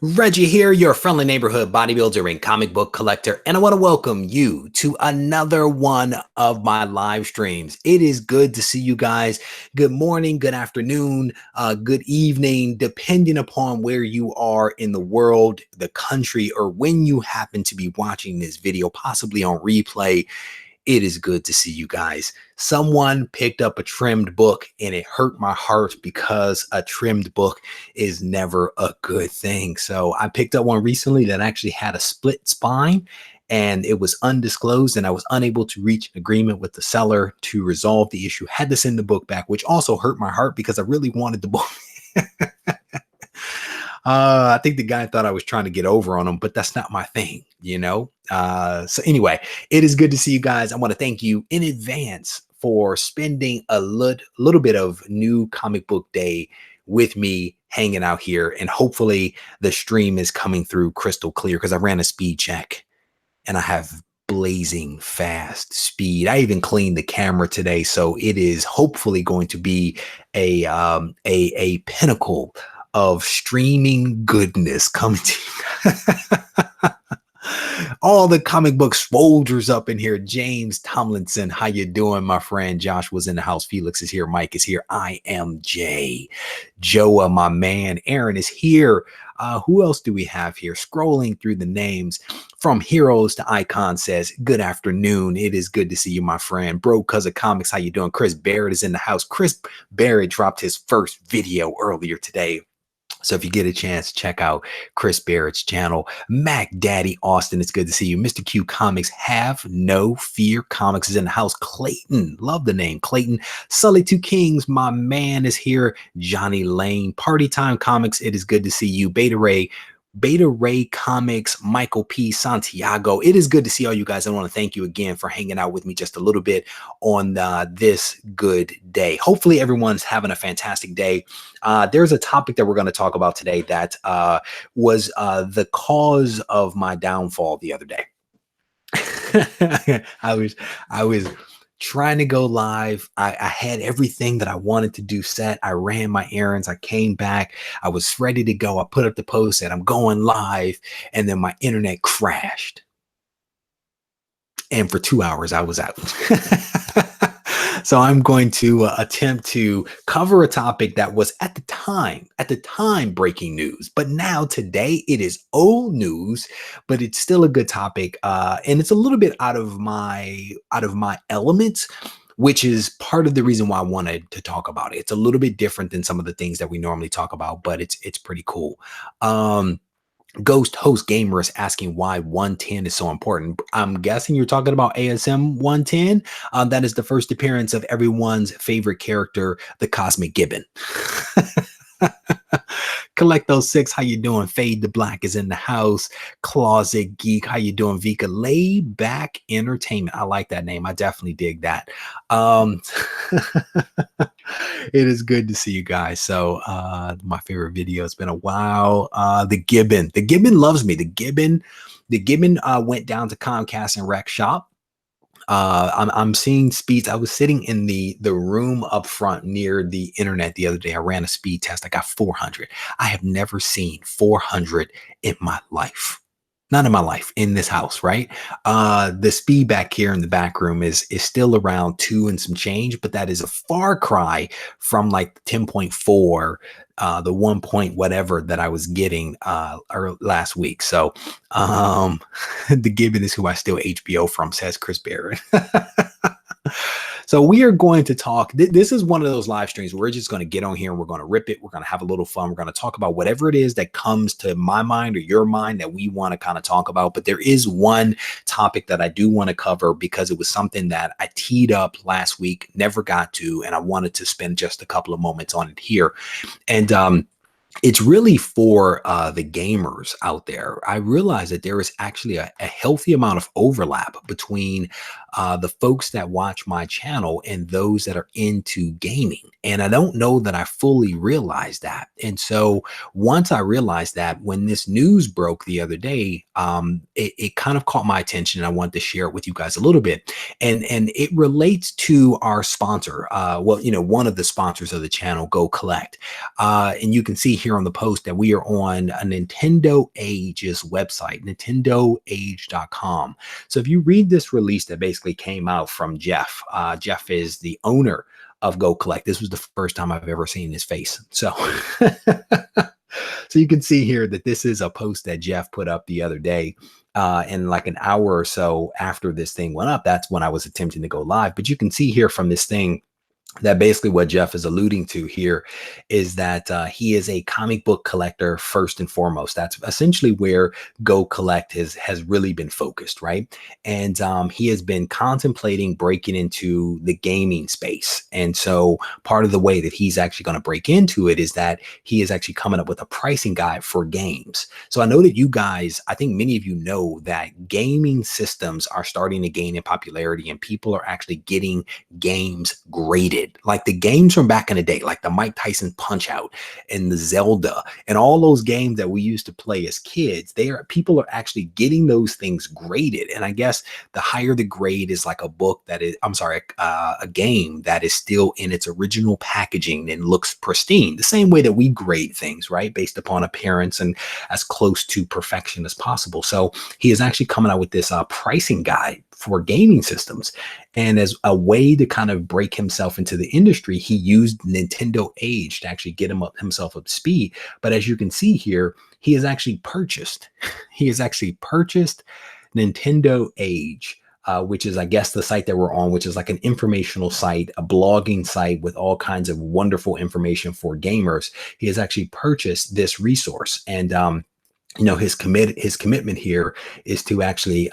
Reggie here, your friendly neighborhood bodybuilder and comic book collector, and I want to welcome you to another one of my live streams. It is good to see you guys. Good morning, good afternoon, good evening, depending upon where you are in the world, the country, or when you happen to be watching this video, possibly on replay. It is good to see you guys. Someone picked up a trimmed book and it hurt my heart because a trimmed book is never a good thing. So I picked up one recently that actually had a split spine and it was undisclosed and I was unable to reach an agreement with the seller to resolve the issue. Had to send the book back, which also hurt my heart because I really wanted the book. I think the guy thought I was trying to get over on him, but that's not my thing, you know? So anyway, it is good to see you guys. I want to thank you in advance for spending a little bit of new comic book day with me hanging out here. And hopefully the stream is coming through crystal clear because I ran a speed check and I have blazing fast speed. I even cleaned the camera today. So it is hopefully going to be a pinnacle of streaming goodness coming to you. All the comic book soldiers up in here. James Tomlinson, how you doing, my friend? Josh was in the house. Felix is here. Mike is here. I am Jay. Joa, my man. Aaron is here. Who else do we have here? Scrolling through the names from heroes to icon says, good afternoon. It is good to see you, my friend. Bro, Cuz of Comics, how you doing? Chris Barrett is in the house. Chris Barrett dropped his first video earlier today. So if you get a chance, check out Chris Barrett's channel. Mac Daddy Austin, it's good to see you. Mr. Q Comics, Have No Fear Comics is in the house. Clayton, love the name, Clayton. Sully Two Kings, my man is here. Johnny Lane, Party Time Comics, it is good to see you. Beta Ray Comics, Michael P. Santiago. It is good to see all you guys. I want to thank you again for hanging out with me just a little bit on this good day. Hopefully everyone's having a fantastic day. There's a topic that we're going to talk about today that was the cause of my downfall the other day. I was trying to go live. I had everything that I wanted to do set. I ran my errands. I came back. I was ready to go. I put up the post that I'm going live, and then my internet crashed. And for 2 hours, I was out. So I'm going to attempt to cover a topic that was at the time breaking news, but now today it is old news, but it's still a good topic, and it's a little bit out of my element, which is part of the reason why I wanted to talk about it. It's a little bit different than some of the things that we normally talk about, but it's pretty cool. Ghost Host Gamer is asking why 110 is so important. I'm guessing you're talking about ASM 110. That is the first appearance of everyone's favorite character, the Cosmic Gibbon. Collect those six. How you doing? Fade to Black is in the house. Closet Geek. How you doing? Vika. Lay Back Entertainment. I like that name. I definitely dig that. It is good to see you guys. So my favorite video. It's been a while. The Gibbon loves me. The Gibbon went down to Comcast and Rec Shop. I'm seeing speeds. I was sitting in the room up front near the internet the other day. I ran a speed test. I got 400. I have never seen 400 in my life. Not in my life, in this house, right? The speed back here in the back room is still around 2 and some change, but that is a far cry from like 10.4, the 1 point whatever that I was getting last week. So the Gibbon is who I steal HBO from, says Chris Barrett. So we are going to talk. This is one of those live streams where we're just going to get on here and we're going to rip it. We're going to have a little fun. We're going to talk about whatever it is that comes to my mind or your mind that we want to kind of talk about. But there is one topic that I do want to cover because it was something that I teed up last week, never got to, and I wanted to spend just a couple of moments on it here. And it's really for the gamers out there. I realize that there is actually a healthy amount of overlap between the folks that watch my channel and those that are into gaming. And I don't know that I fully realized that. And so once I realized that, when this news broke the other day, it kind of caught my attention, and I wanted to share it with you guys a little bit. And it relates to our sponsor. Well, one of the sponsors of the channel, Go Collect. And you can see here on the post that we are on a Nintendo Age's website, nintendoage.com. So if you read this release that basically came out from Jeff, Jeff is the owner of Go Collect. This was the first time I've ever seen his face. So, so you can see here that this is a post that Jeff put up the other day. And like an hour or so after this thing went up, that's when I was attempting to go live. But you can see here from this thing that basically what Jeff is alluding to here is that he is a comic book collector first and foremost. That's essentially where Go Collect has really been focused, right? And he has been contemplating breaking into the gaming space. And so part of the way that he's actually going to break into it is that he is actually coming up with a pricing guide for games. So I know that you guys, I think many of you know that gaming systems are starting to gain in popularity, and people are actually getting games graded. Like the games from back in the day, like the Mike Tyson Punch Out and the Zelda and all those games that we used to play as kids, people are actually getting those things graded. And I guess the higher the grade is, like a book that is, I'm sorry, a game that is still in its original packaging and looks pristine, the same way that we grade things, right? Based upon appearance and as close to perfection as possible. So he is actually coming out with this pricing guide for gaming systems. And as a way to kind of break himself into the industry, he used Nintendo Age to actually get himself up to speed. But as you can see here, he has actually purchased Nintendo Age, which is, I guess, the site that we're on, which is like an informational site, a blogging site with all kinds of wonderful information for gamers. He has actually purchased this resource. And his commitment here is to actually,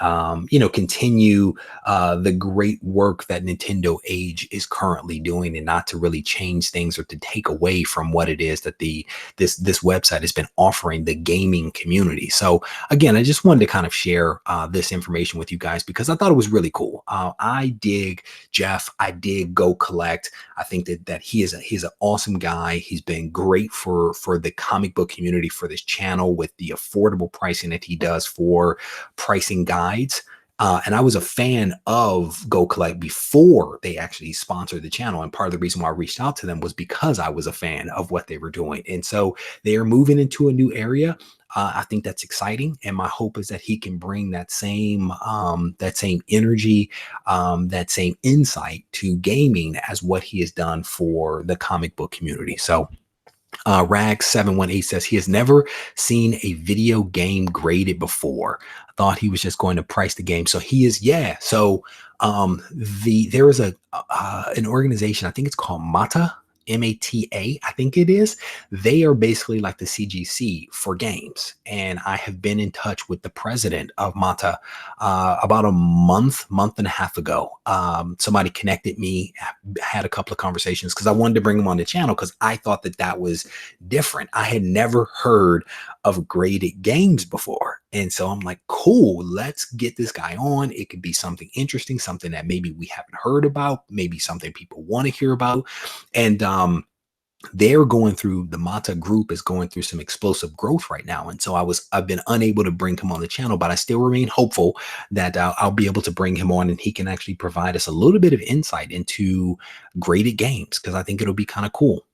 continue the great work that Nintendo Age is currently doing, and not to really change things or to take away from what it is that this website has been offering the gaming community. So again, I just wanted to kind of share this information with you guys because I thought it was really cool. I dig Jeff. I dig Go Collect. I think that he's an awesome guy. He's been great for the comic book community, for this channel, with the affordable pricing that he does for pricing guides. And I was a fan of Go Collect before they actually sponsored the channel. And part of the reason why I reached out to them was because I was a fan of what they were doing. And so they are moving into a new area. I think that's exciting. And my hope is that he can bring that same energy, that same insight to gaming as what he has done for the comic book community. So Rag718 says he has never seen a video game graded before. Thought he was just going to price the game. So he is, yeah. So there is an organization, I think it's called MATA, MATA, I think it is. They are basically like the CGC for games. And I have been in touch with the president of MATA about a month and a half ago. Somebody connected me, had a couple of conversations because I wanted to bring him on the channel because I thought that was different. I had never heard of graded games before. And so I'm like, cool, let's get this guy on. It could be something interesting, something that maybe we haven't heard about, maybe something people want to hear about. And they're going through, the Mata group is going through some explosive growth right now. And so I've been unable to bring him on the channel, but I still remain hopeful that I'll be able to bring him on and he can actually provide us a little bit of insight into graded games, because I think it'll be kind of cool,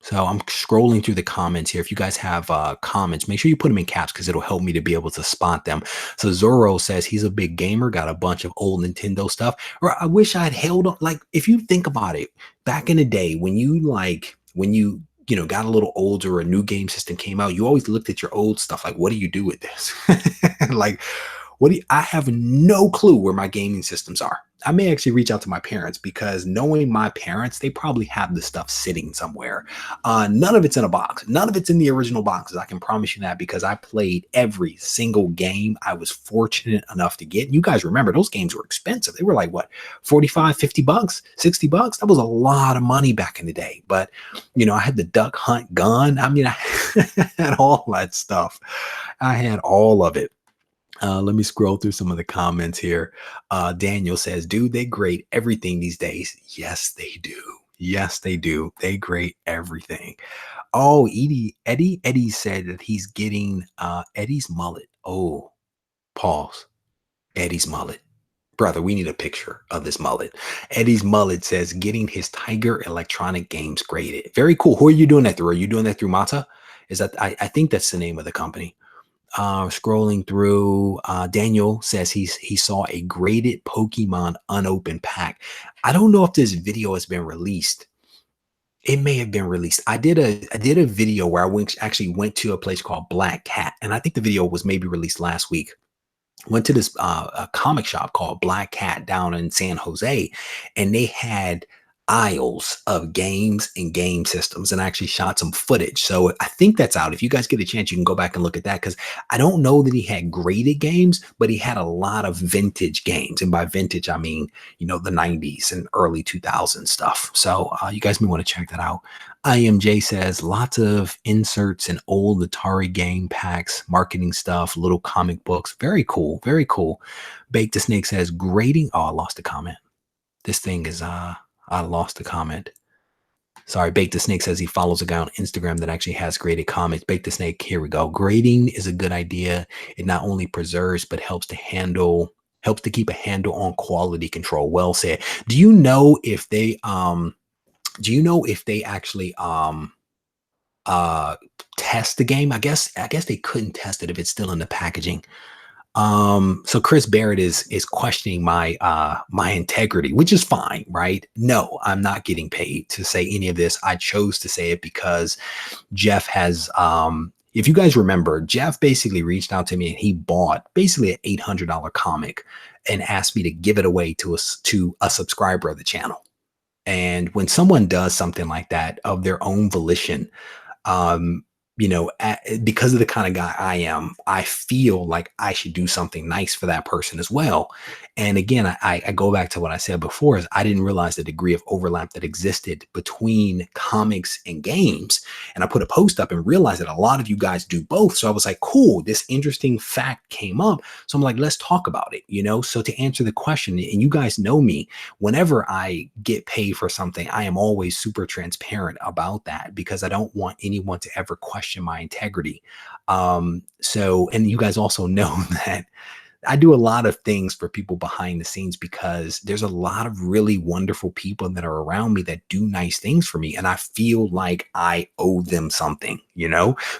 So I'm scrolling through the comments here. If you guys have comments, make sure you put them in caps because it'll help me to be able to spot them. So Zorro says he's a big gamer, got a bunch of old Nintendo stuff. Or I wish I'd held on. Like, if you think about it, back in the day when you got a little older, a new game system came out, you always looked at your old stuff like, what do you do with this? Like, I have no clue where my gaming systems are. I may actually reach out to my parents, because knowing my parents, they probably have the stuff sitting somewhere. None of it's in a box. None of it's in the original boxes. I can promise you that, because I played every single game I was fortunate enough to get. You guys remember those games were expensive. They were like, what, 45, 50 bucks, 60 bucks? That was a lot of money back in the day. But, I had the Duck Hunt gun. I mean, I had all that stuff. I had all of it. Let me scroll through some of the comments here. Daniel says, dude, they grade everything these days. Yes, they do. Yes, they do. They grade everything. Oh, Eddie said that he's getting Eddie's mullet. Oh, pause. Eddie's mullet. Brother, we need a picture of this mullet. Eddie's mullet says getting his Tiger Electronic Games graded. Very cool. Who are you doing that through? Are you doing that through Mata? Is that I think that's the name of the company. Scrolling through, Daniel says he saw a graded Pokemon unopened pack. I don't know if this video has been released. It may have been released. I did a video where actually went to a place called Black Cat, and I think the video was maybe released last week. Went to this a comic shop called Black Cat down in San Jose, and they had aisles of games and game systems, and I actually shot some footage. So I think that's out. If you guys get a chance, you can go back and look at that, because I don't know that he had graded games, but he had a lot of vintage games. And by vintage, I mean, the 90s and early 2000s stuff. So you guys may want to check that out. IMJ says lots of inserts and old Atari game packs, marketing stuff, little comic books. Very cool. Very cool. Bake the Snake says grading. Oh, I lost a comment. This thing is I lost a comment. Sorry, Bake the Snake says he follows a guy on Instagram that actually has graded comics. Bake the Snake, here we go. Grading is a good idea. It not only preserves but helps to keep a handle on quality control. Well said. Do you know if they actually uh test the game? I guess they couldn't test it if it's still in the packaging. So Chris Barrett is questioning my integrity, which is fine, right? No, I'm not getting paid to say any of this. I chose to say it because Jeff has if you guys remember, Jeff basically reached out to me and he bought basically an $800 comic and asked me to give it away to a subscriber of the channel. And when someone does something like that of their own volition, um, because of the kind of guy I am, I feel like I should do something nice for that person as well. And again, I go back to what I said before, is I didn't realize the degree of overlap that existed between comics and games. And I put a post up and realized that a lot of you guys do both. So I was like, cool, this interesting fact came up. So I'm like, let's talk about it. So to answer the question, and you guys know me, whenever I get paid for something, I am always super transparent about that, because I don't want anyone to ever question my integrity. And you guys also know that I do a lot of things for people behind the scenes, because there's a lot of really wonderful people that are around me that do nice things for me. And I feel like I owe them something.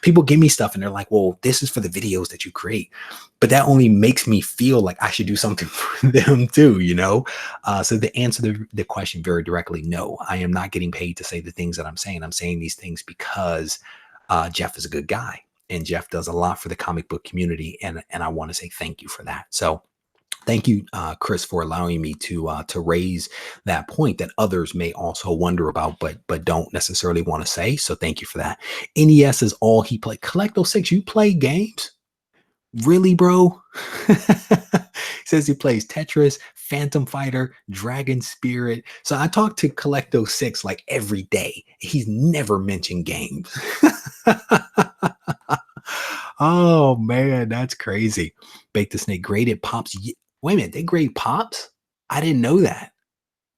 People give me stuff and they're like, well, this is for the videos that you create. But that only makes me feel like I should do something for them too. So to answer the question very directly, no, I am not getting paid to say the things that I'm saying. I'm saying these things because Jeff is a good guy, and Jeff does a lot for the comic book community, and I want to say thank you for that. So thank you, Chris, for allowing me to raise that point that others may also wonder about, but don't necessarily want to say. So thank you for that. NES is all he played. Collecto6, you play games? Really, bro? Says he plays Tetris, Phantom Fighter, Dragon Spirit. So I talk to Collecto6 like every day. He's never mentioned games. Oh man, that's crazy. Bake the Snake graded Pops. Wait a minute, they grade Pops? I didn't know that.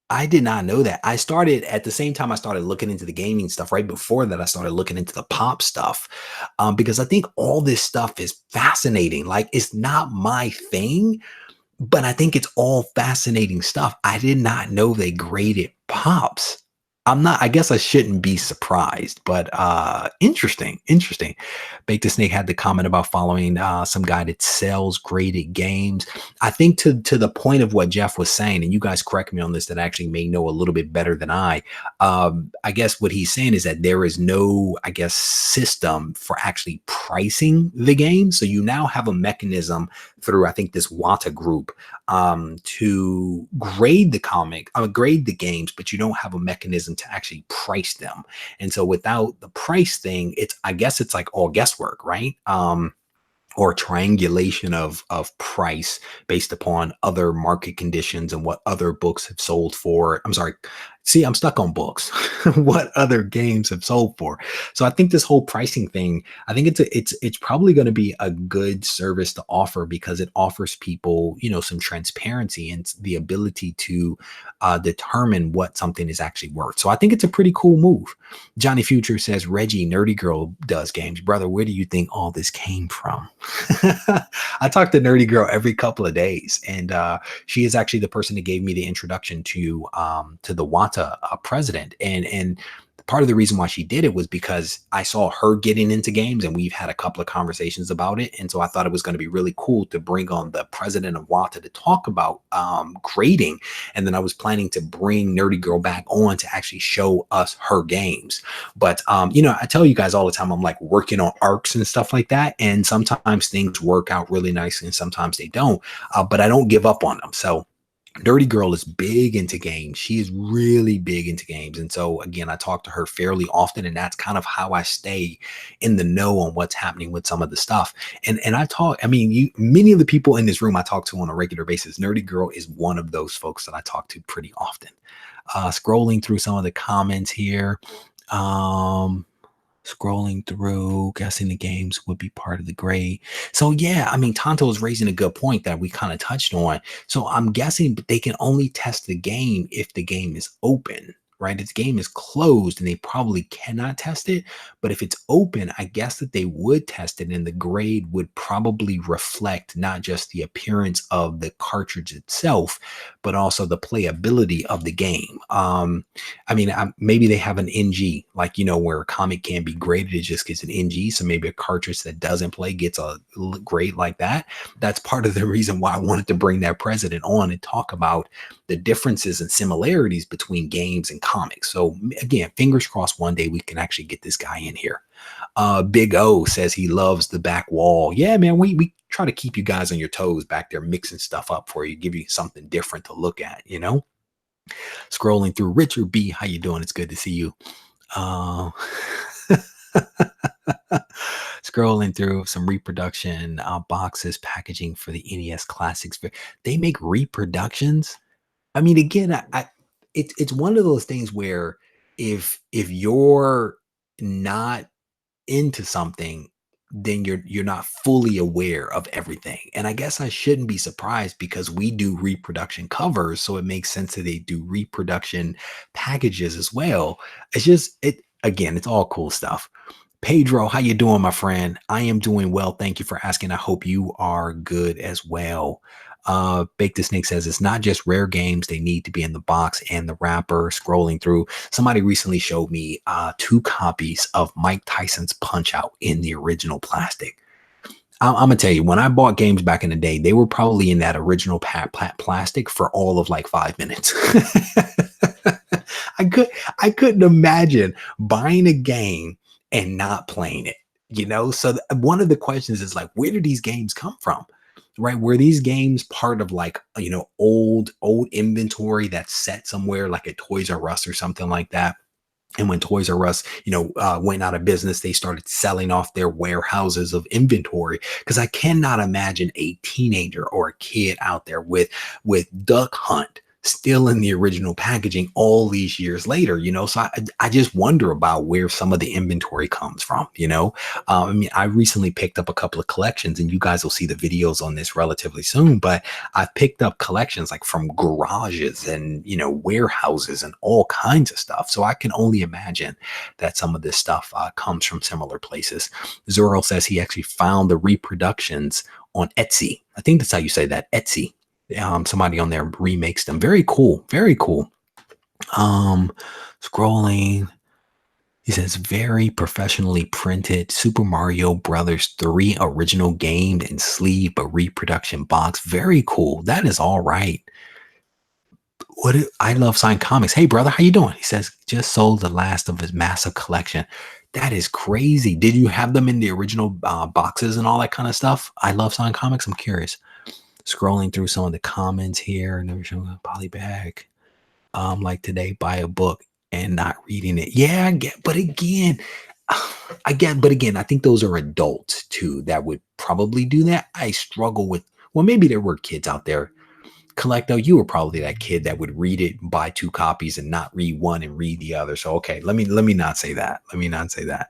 I did not know that. I started at the same time I started looking into the gaming stuff. Right before that, I started looking into the pop stuff, because I think all this stuff is fascinating. Like, it's not my thing, but I think it's all fascinating stuff. I did not know they graded Pops. I guess I shouldn't be surprised, but interesting. Bake the Snake had the comment about following some guy that sells graded games. I think to the point of what Jeff was saying, and you guys correct me on this, that actually may know a little bit better than I guess what he's saying is that there is no, I guess, system for actually pricing the game. So you now have a mechanism through, I think, this Wata group to grade the games, but you don't have a mechanism to actually price them. And so without the price thing, I guess it's like all guesswork, right? Or triangulation of price based upon other market conditions and what other books have sold for. I'm sorry, See, I'm stuck on books. What other games have sold for? So I think this whole pricing thing, I think it's probably going to be a good service to offer because it offers people, some transparency and the ability to determine what something is actually worth. So I think it's a pretty cool move. Johnny Future says, Reggie, Nerdy Girl does games. Brother, where do you think all this came from? I talk to Nerdy Girl every couple of days, and she is actually the person that gave me the introduction to the Wata president, and part of the reason why she did it was because I saw her getting into games, and we've had a couple of conversations about it, and so I thought it was going to be really cool to bring on the president of Wata to talk about grading, and then I was planning to bring Nerdy Girl back on to actually show us her games. But I tell you guys all the time, I'm like working on arcs and stuff like that, and sometimes things work out really nicely, and sometimes they don't. But I don't give up on them. So Dirty Girl is big into games. She is really big into games. And so again, I talk to her fairly often, and that's kind of how I stay in the know on what's happening with some of the stuff. And I mean, many of the people in this room I talk to on a regular basis, Nerdy Girl is one of those folks that I talk to pretty often. Scrolling through some of the comments here. Scrolling through, guessing the games would be part of the grade. So yeah, I mean, Tonto is raising a good point that we kind of touched on. So I'm guessing they can only test the game if the game is open, right? If the game is closed, and they probably cannot test it. But if it's open, I guess that they would test it, and the grade would probably reflect not just the appearance of the cartridge itself, but also the playability of the game. I mean, maybe they have an NG, like, where a comic can be graded, it just gets an NG. So maybe a cartridge that doesn't play gets a grade like that. That's part of the reason why I wanted to bring that president on and talk about the differences and similarities between games and comics. So again, fingers crossed one day we can actually get this guy in here. Big O says he loves the back wall. Yeah, man, we try to keep you guys on your toes back there, mixing stuff up for you, give you something different to look at, Scrolling through, Richard B, how you doing? It's good to see you. Scrolling through some reproduction boxes, packaging for the NES Classics. They make reproductions. I mean, again, it's one of those things where if you're not into something, then you're not fully aware of everything. And I guess I shouldn't be surprised because we do reproduction covers, so it makes sense that they do reproduction packages as well. It's just again, it's all cool stuff. Pedro, how you doing, my friend? I am doing well. Thank you for asking. I hope you are good as well. Bake the Snake says it's not just rare games, they need to be in the box and the wrapper. Scrolling through, somebody recently showed me 2 copies of Mike Tyson's Punch Out in the original plastic. I'm gonna tell you, when I bought games back in the day, they were probably in that original plastic for all of like 5 minutes. I couldn't imagine buying a game and not playing it, So one of the questions is like, where do these games come from? Right? Were these games part of like, old inventory that's set somewhere like a Toys R Us or something like that? And when Toys R Us, went out of business, they started selling off their warehouses of inventory. Because I cannot imagine a teenager or a kid out there with Duck Hunt still in the original packaging all these years later. So I just wonder about where some of the inventory comes from. I mean, I recently picked up a couple of collections, and you guys will see the videos on this relatively soon. But I've picked up collections like from garages and warehouses and all kinds of stuff. So I can only imagine that some of this stuff comes from similar places. Zoro says he actually found the reproductions on Etsy. I think that's how you say that, Etsy. Somebody on there remakes them. Very cool. Very cool. Scrolling. He says, very professionally printed Super Mario Brothers 3 original game and sleeve, but reproduction box. Very cool. That is all right. I love signed comics. Hey, brother, how you doing? He says, just sold the last of his massive collection. That is crazy. Did you have them in the original boxes and all that kind of stuff? I love signed comics. I'm curious. Scrolling through some of the comments here, and they're showing a polybag. Like today, buy a book and not reading it. Yeah, but again, I think those are adults too that would probably do that. I struggle with, well, maybe there were kids out there Collecto, you were probably that kid that would read it, buy two copies, and not read one and read the other. So okay, let me not say that. Let me not say that.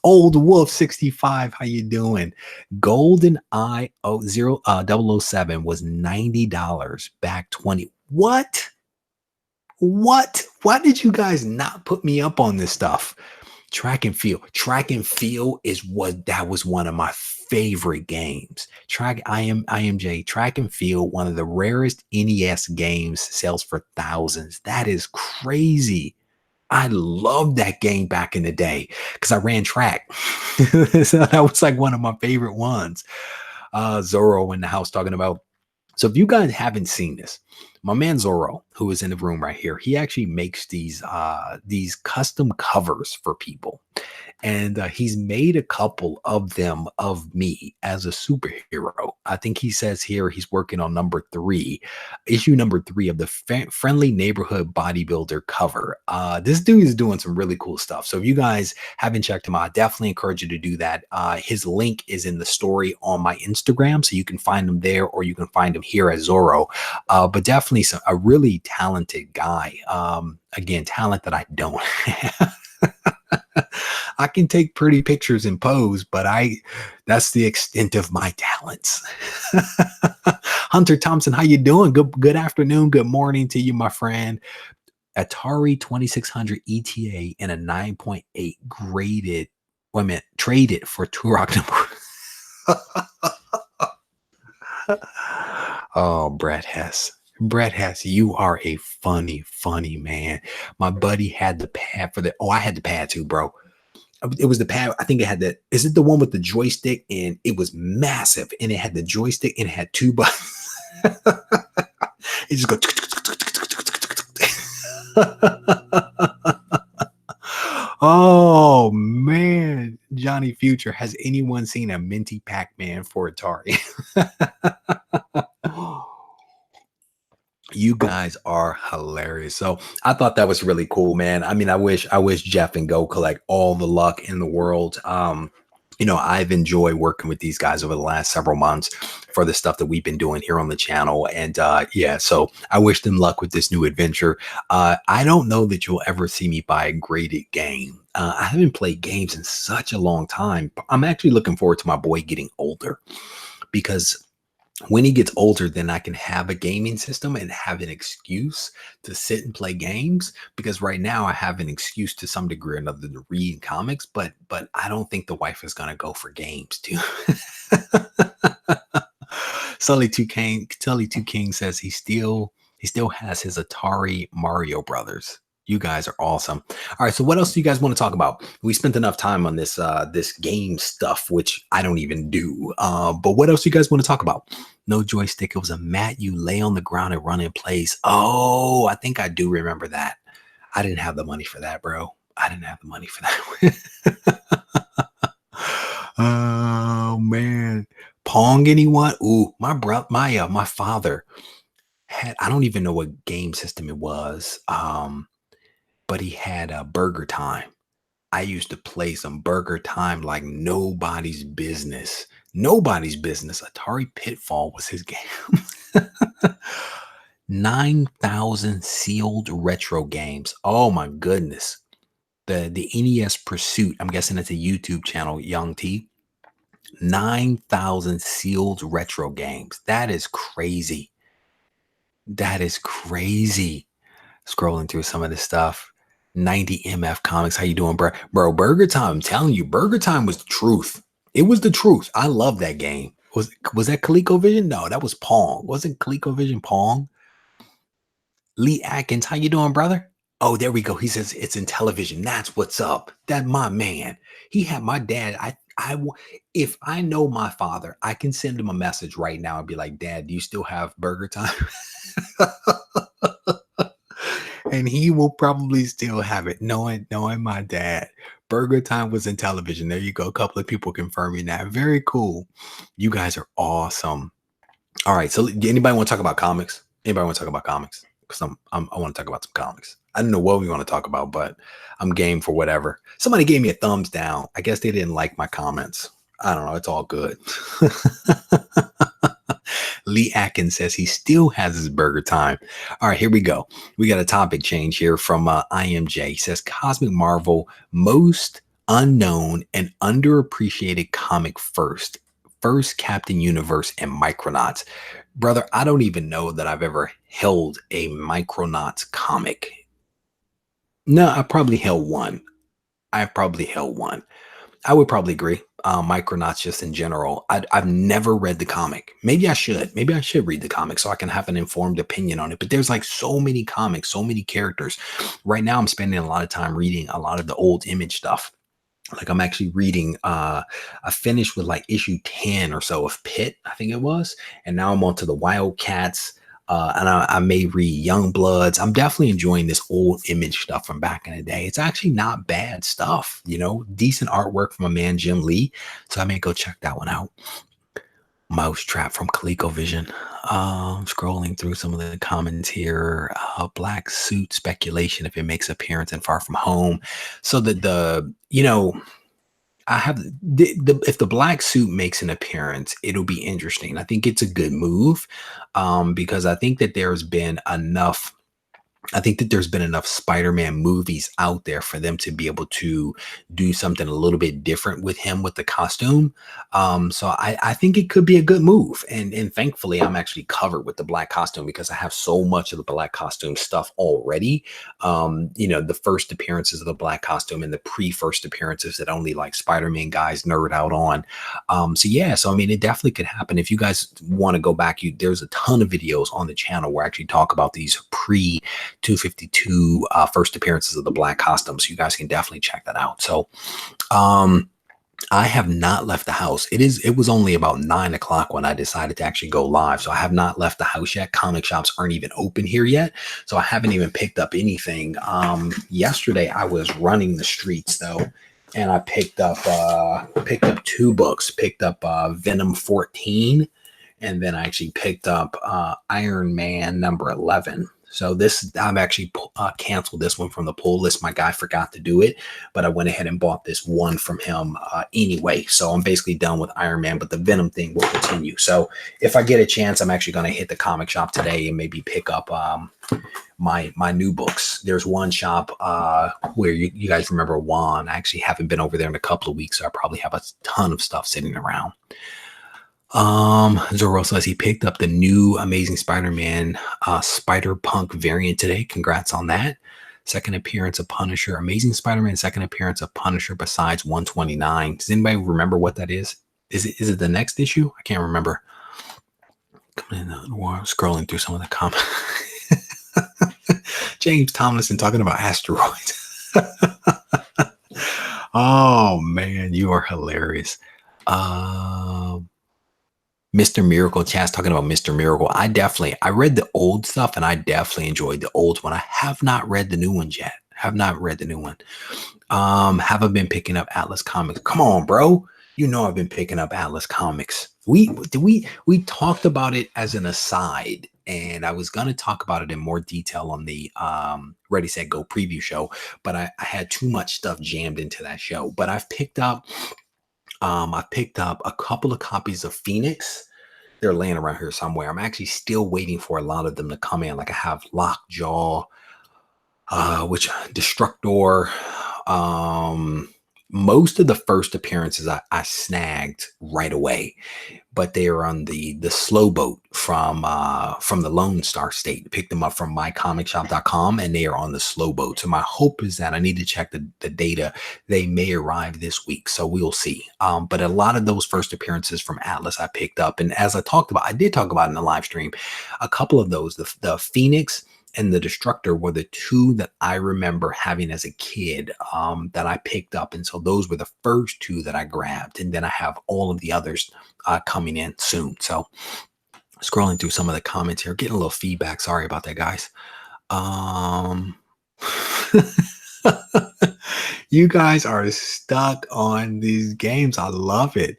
Old Wolf 65, how you doing? Golden Eye 007 was $90 back 20. What? What? Why did you guys not put me up on this stuff? Track and field. Track and field is what that was one of my favorite games. IMJ track and field, one of the rarest NES games, sells for thousands. That is crazy. I loved that game back in the day because I ran track. So that was like one of my favorite ones. Zorro in the house talking about. So if you guys haven't seen this, my man Zorro, who is in the room right here, he actually makes these custom covers for people. And he's made a couple of them of me as a superhero. I think he says here he's working on issue number three of the Friendly Neighborhood Bodybuilder cover. This dude is doing some really cool stuff. So if you guys haven't checked him out, I definitely encourage you to do that. His link is in the story on my Instagram, so you can find him there, or you can find him here at Zorro. But definitely a really talented guy. Again, talent that I don't have. I can take pretty pictures and pose, but that's the extent of my talents. Hunter Thompson, how you doing? Good afternoon, good morning to you, my friend. Atari 2600 ETA and a 9.8 graded, traded for Turok number. Oh, Brett Hess. Brett Hess, you are a funny, funny man. My buddy had the pad for I had the pad too, bro. It was the pad. I think it had is it the one with the joystick? And it was massive. And it had the joystick and it had two buttons. It just go. Oh, man. Johnny Future, has anyone seen a Minty Pac-Man for Atari? You guys are hilarious. So I thought that was really cool, man. I mean, I wish Jeff and Go Collect all the luck in the world. I've enjoyed working with these guys over the last several months for the stuff that we've been doing here on the channel. And so I wish them luck with this new adventure. I don't know that you'll ever see me buy a graded game. I haven't played games in such a long time. I'm actually looking forward to my boy getting older, because when he gets older, then I can have a gaming system and have an excuse to sit and play games. Because right now I have an excuse to some degree or another to read comics, but I don't think the wife is gonna go for games too. Sully Two King says he still has his Atari Mario Brothers. You guys are awesome. All right, so what else do you guys want to talk about? We spent enough time on this game stuff, which I don't even do. But what else do you guys want to talk about? No joystick. It was a mat you lay on the ground and run in place. Oh, I think I do remember that. I didn't have the money for that, bro. I didn't have the money for that. Oh man, Pong, anyone? Ooh, my father had. I don't even know what game system it was. But he had a Burger Time. I used to play some Burger Time like nobody's business. Nobody's business. Atari Pitfall was his game. 9,000 sealed retro games. Oh my goodness. The NES Pursuit. I'm guessing it's a YouTube channel, Young T. 9,000 sealed retro games. That is crazy. That is crazy. Scrolling through some of this stuff. 90 MF Comics. How you doing, bro? Bro, Burger Time. I'm telling you, Burger Time was the truth. It was the truth. I love that game. Was that ColecoVision? No, that was Pong. Wasn't ColecoVision Pong? Lee Atkins, how you doing, brother? Oh, there we go. He says it's in television. That's what's up. That my man. He had my dad. If I know my father, I can send him a message right now and be like, Dad, do you still have Burger Time? And he will probably still have it, knowing my dad. Burger Time was in television. There you go. A couple of people confirming that. Very cool. You guys are awesome. All right. So anybody want to talk about comics? Anybody want to talk about comics? Because I want to talk about some comics. I don't know what we want to talk about, but I'm game for whatever. Somebody gave me a thumbs down. I guess they didn't like my comments. I don't know. It's all good. Lee Atkins says he still has his burger time. All right, here we go. We got a topic change here from IMJ. He says Cosmic Marvel most unknown and underappreciated comic first Captain Universe and Micronauts. Brother, I don't even know that I've ever held a Micronauts comic. No, I probably held one. I probably held one. I would probably agree. Micronauts, just in general, I've never read the comic. Maybe I should. Maybe I should read the comic so I can have an informed opinion on it. But there's like so many comics, so many characters. Right now, I'm spending a lot of time reading a lot of the old Image stuff. Like I'm actually reading. I finished with like issue 10 or so of Pit, I think it was, and now I'm on to the Wildcats. And I may read Young Bloods. I'm definitely enjoying this old Image stuff from back in the day. It's actually not bad stuff, you know, decent artwork from a man, Jim Lee. So I may go check that one out. Mousetrap from ColecoVision. Scrolling through some of the comments here. Black suit speculation if it makes appearance in Far From Home. So that I have if the black suit makes an appearance, it'll be interesting. I think it's a good move because I think that there's been enough. I think that there's been enough Spider-Man movies out there for them to be able to do something a little bit different with him with the costume. So I think it could be a good move. And thankfully, I'm actually covered with the black costume because I have so much of the black costume stuff already. The first appearances of the black costume and the pre-first appearances that only like Spider-Man guys nerd out on. So I mean, it definitely could happen. If you guys want to go back, there's a ton of videos on the channel where I actually talk about these pre 252 first appearances of the black costume. So you guys can definitely check that out. So I have not left the house. It was only about 9 o'clock when I decided to actually go live. So I have not left the house yet. Comic shops aren't even open here yet. So I haven't even picked up anything. Yesterday I was running the streets though, and I picked up 2 books, picked up Venom 14, and then I actually picked up Iron Man number 11. So I've actually canceled this one from the pull list. My guy forgot to do it, but I went ahead and bought this one from him anyway. So I'm basically done with Iron Man, but the Venom thing will continue. So if I get a chance, I'm actually going to hit the comic shop today and maybe pick up my new books. There's one shop where you guys remember Juan. I actually haven't been over there in a couple of weeks, so I probably have a ton of stuff sitting around. Zoro says he picked up the new Amazing Spider-Man Spider-Punk variant today. Congrats on that. Second appearance of Punisher. Amazing Spider-Man second appearance of Punisher besides 129. Does anybody remember what that is? Is it the next issue? I can't remember. Coming in scrolling through some of the comments. James Tomlinson talking about asteroids. Oh man, you are hilarious. Mr. Miracle chat's talking about Mr. Miracle. I read the old stuff and I definitely enjoyed the old one. I have not read the new ones yet. Have not read the new one. Haven't been picking up Atlas Comics. Come on, bro. You know I've been picking up Atlas Comics. We talked about it as an aside, and I was gonna talk about it in more detail on the Ready Set Go preview show, but I had too much stuff jammed into that show. But I picked up a couple of copies of Phoenix. They're laying around here somewhere. I'm actually still waiting for a lot of them to come in. Like I have Lockjaw, which Destructor. Most of the first appearances I snagged right away, but they are on the slow boat from the Lone Star State. Picked them up from mycomicshop.com, and they are on the slow boat. So my hope is that I need to check the data. They may arrive this week, so we'll see. But a lot of those first appearances from Atlas I picked up, and as I did talk about in the live stream, a couple of those, the Phoenix and the Destructor were the 2 that I remember having as a kid that I picked up. And so those were the first 2 that I grabbed. And then I have all of the others coming in soon. So scrolling through some of the comments here, getting a little feedback. Sorry about that, guys. You guys are stuck on these games. I love it.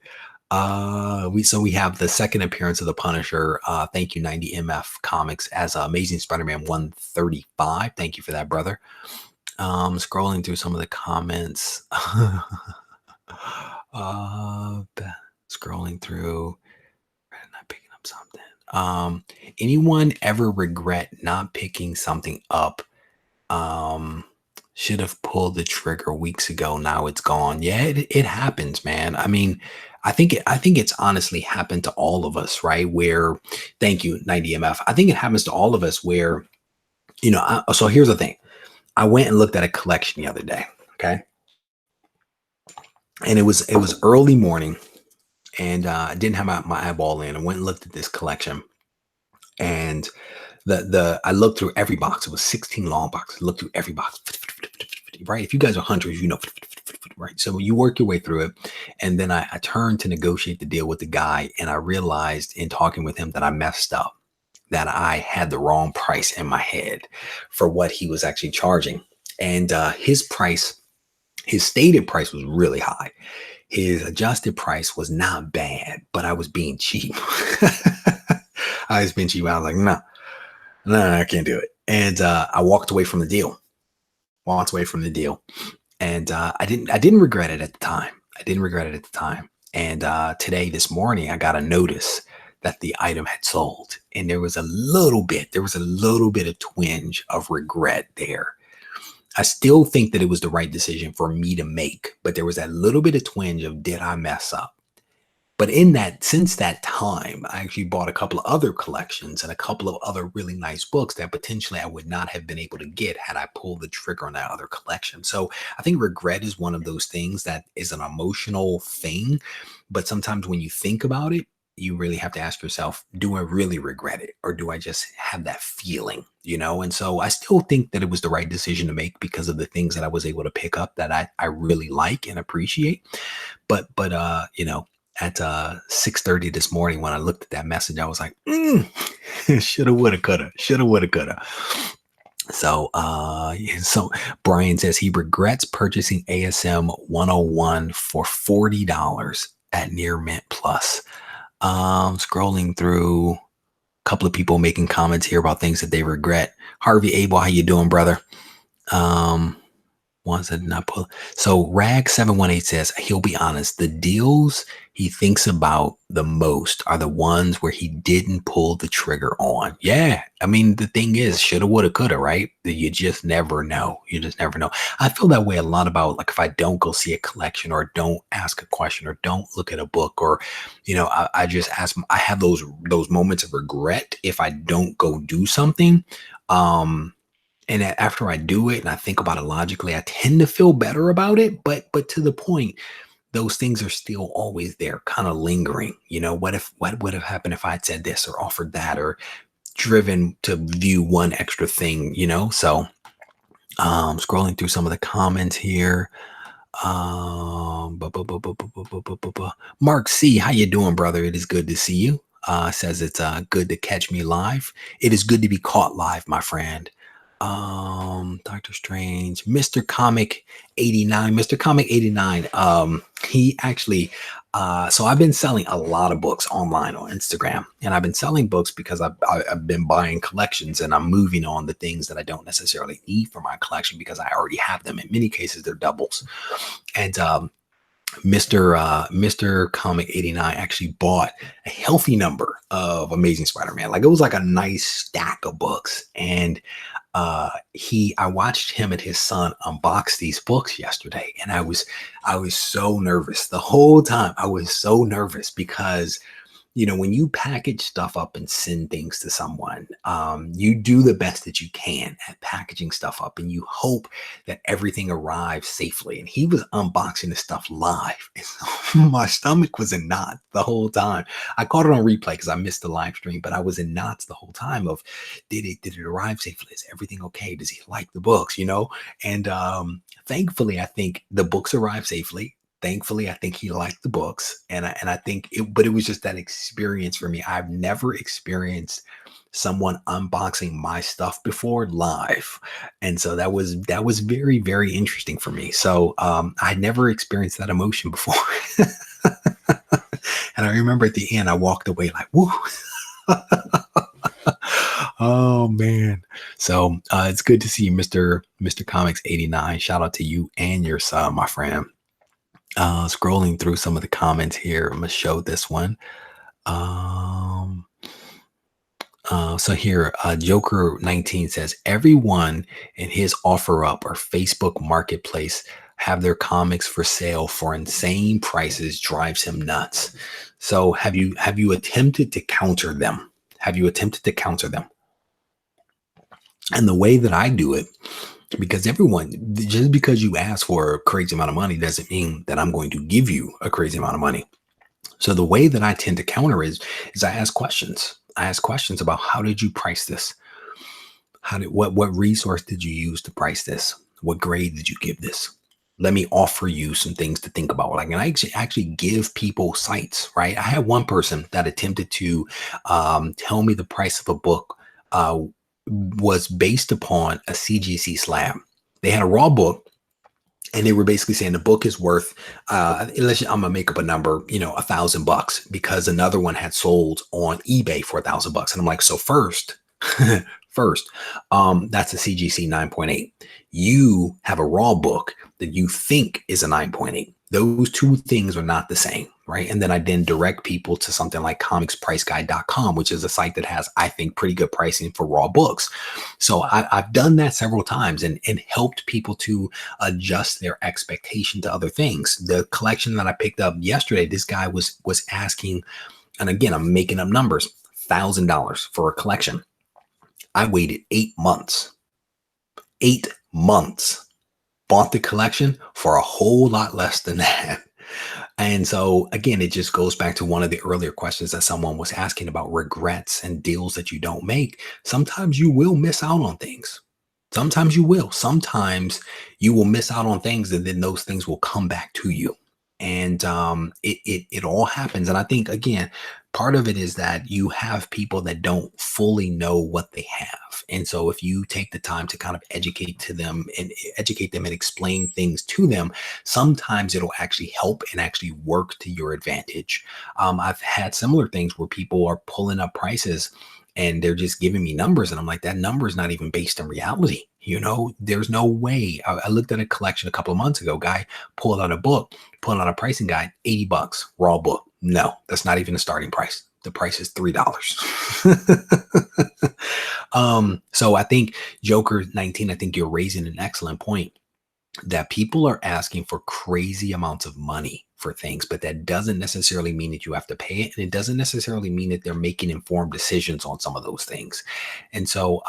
We have the second appearance of the Punisher. Thank you, 90MF Comics, as Amazing Spider-Man 135. Thank you for that, brother. Scrolling through some of the comments. Scrolling through, not picking up something. Um, Anyone ever regret not picking something up? Um, should have pulled the trigger weeks ago. Now it's gone. Yeah, it happens, man. I mean, I think it's honestly happened to all of us, right? Where, thank you, 90MF. I think it happens to all of us where, so here's the thing. I went and looked at a collection the other day. Okay. And it was early morning, and I didn't have my eyeball in. I went and looked at this collection, and the I looked through every box. It was 16 long boxes. Looked through every box. Right. If you guys are hunters, right. So you work your way through it. And then I turned to negotiate the deal with the guy. And I realized in talking with him that I messed up, that I had the wrong price in my head for what he was actually charging. And his stated price was really high. His adjusted price was not bad, but I was being cheap. I was being cheap. I was like, no, I can't do it. And I walked away from the deal. Walked away from the deal, and I didn't regret it at the time. I didn't regret it at the time. And this morning, I got a notice that the item had sold, and there was a little bit of twinge of regret there. I still think that it was the right decision for me to make, but there was that little bit of twinge of, did I mess up? But since that time, I actually bought a couple of other collections and a couple of other really nice books that potentially I would not have been able to get had I pulled the trigger on that other collection. So I think regret is one of those things that is an emotional thing. But sometimes when you think about it, you really have to ask yourself, do I really regret it? Or do I just have that feeling? And so I still think that it was the right decision to make because of the things that I was able to pick up that I really like and appreciate. But at 6:30 this morning, when I looked at that message, I was like, shoulda, woulda, coulda, shoulda, woulda, coulda. So yeah, so Brian says he regrets purchasing ASM 101 for $40 at Near Mint Plus. Scrolling through, a couple of people making comments here about things that they regret. Harvey Abel, how you doing, brother? Um, Ones that did not pull. So Rag718 says he'll be honest. The deals he thinks about the most are the ones where he didn't pull the trigger on. Yeah. I mean, the thing is, shoulda, woulda, coulda, right? You just never know. You just never know. I feel that way a lot about, like, if I don't go see a collection, or don't ask a question, or don't look at a book, or, I just ask. I have those moments of regret if I don't go do something. And after I do it and I think about it logically, I tend to feel better about it. But to the point, those things are still always there, kind of lingering. What would have happened if I had said this or offered that, or driven to view one extra thing, So scrolling through some of the comments here. Mark C, how you doing, brother? It is good to see you. Says it's good to catch me live. It is good to be caught live, my friend. Doctor Strange, Mr. Comic 89. Mr. Comic 89. He actually so I've been selling a lot of books online on Instagram, and I've been selling books because I've been buying collections, and I'm moving on the things that I don't necessarily need for my collection because I already have them. In many cases, they're doubles. And Mr. Comic 89 actually bought a healthy number of Amazing Spider-Man. Like, it was like a nice stack of books. And I watched him and his son unbox these books yesterday, and I was so nervous the whole time. I was so nervous because when you package stuff up and send things to someone, you do the best that you can at packaging stuff up, and you hope that everything arrives safely. And he was unboxing the stuff live, and so my stomach was in knots the whole time. I caught it on replay because I missed the live stream, but I was in knots the whole time of, did it arrive safely? Is everything okay? Does he like the books? And thankfully, I think the books arrived safely. Thankfully, I think he liked the books, and I think but it was just that experience for me. I've never experienced someone unboxing my stuff before live, and so that was very, very interesting for me. So I never experienced that emotion before, and I remember at the end I walked away like, woo. Oh man. So it's good to see you, Mr. Comics 89. Shout out to you and your son, my friend. Scrolling through some of the comments here, I'm gonna show this one. Um, so here, Joker 19 says everyone in his offer up or Facebook marketplace have their comics for sale for insane prices drives him nuts. So have you attempted to counter them? Have you attempted to counter them? And the way that I do it, because everyone, just because you ask for a crazy amount of money doesn't mean that I'm going to give you a crazy amount of money. So the way that I tend to counter is I ask questions. I ask questions about how did you price this? How did what resource did you use to price this? What grade did you give this? Let me offer you some things to think about. Like, and I actually give people sites, right? I had one person that attempted to tell me the price of a book uh, was based upon a CGC slab. They had a raw book and they were basically saying the book is worth I'm gonna make up a number, $1,000 because another one had sold on eBay for $1,000. And I'm like, so first first, that's a CGC 9.8. You have a raw book that you think is a 9.8. Those two things are not the same, right? And then I then direct people to something like comicspriceguide.com, which is a site that has, I think, pretty good pricing for raw books. So I've done that several times and helped people to adjust their expectation to other things. The collection that I picked up yesterday, this guy was asking, and again, I'm making up numbers, $1,000 for a collection. I waited 8 months. 8 months. Bought the collection for a whole lot less than that. And so again, it just goes back to one of the earlier questions that someone was asking about regrets and deals that you don't make. Sometimes you will miss out on things. Sometimes you will. Sometimes you will miss out on things, and then those things will come back to you. And it all happens. And I think again, part of it is that you have people that don't fully know what they have. And so if you take the time to kind of educate them and explain things to them, sometimes it'll actually help and actually work to your advantage. I've had similar things where people are pulling up prices and they're just giving me numbers, and I'm like, that number is not even based in reality. There's no way. I looked at a collection a couple of months ago. Guy pulled out a book, pulled out a pricing guide, $80 raw book. No, that's not even the starting price. The price is $3. So I think Joker 19, I think you're raising an excellent point that people are asking for crazy amounts of money for things, but that doesn't necessarily mean that you have to pay it. And it doesn't necessarily mean that they're making informed decisions on some of those things. And so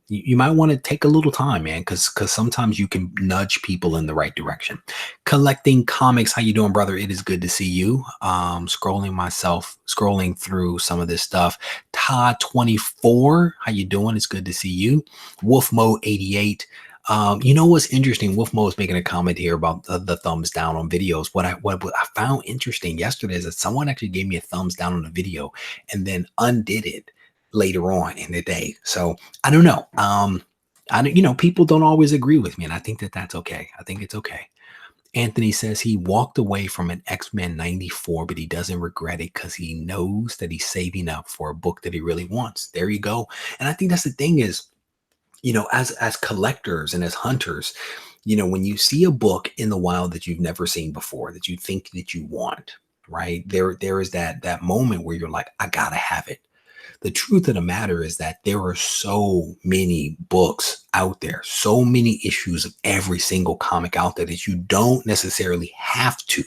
you might want to take a little time, man, because sometimes you can nudge people in the right direction. Collecting comics, how you doing, brother? It is good to see you. Scrolling through some of this stuff. Todd 24, how you doing? It's good to see you. Wolf Mo 88. What's interesting? Wolf Mo is making a comment here about the thumbs down on videos. What I found interesting yesterday is that someone actually gave me a thumbs down on a video and then undid it later on in the day. So I don't know. I don't, people don't always agree with me, and I think that that's okay. I think it's okay. Anthony says he walked away from an X-Men 94, but he doesn't regret it because he knows that he's saving up for a book that he really wants. There you go. And I think that's the thing is, as collectors and as hunters, when you see a book in the wild that you've never seen before, that you think that you want, right? There is that moment where you're like, I gotta have it. The truth of the matter is that there are so many books out there, so many issues of every single comic out there that you don't necessarily have to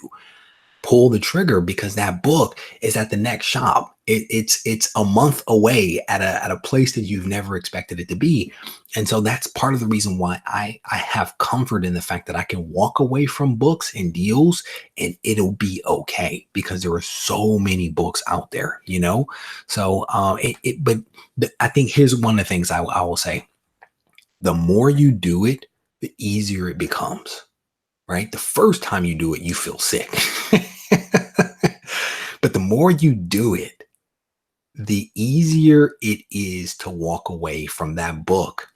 pull the trigger because that book is at the next shop. It's a month away at a place that you've never expected it to be. And so that's part of the reason why I have comfort in the fact that I can walk away from books and deals and it'll be okay because there are so many books out there. So I think here's one of the things I will say. The more you do it, the easier it becomes, right? The first time you do it, you feel sick. But the more you do it, the easier it is to walk away from that book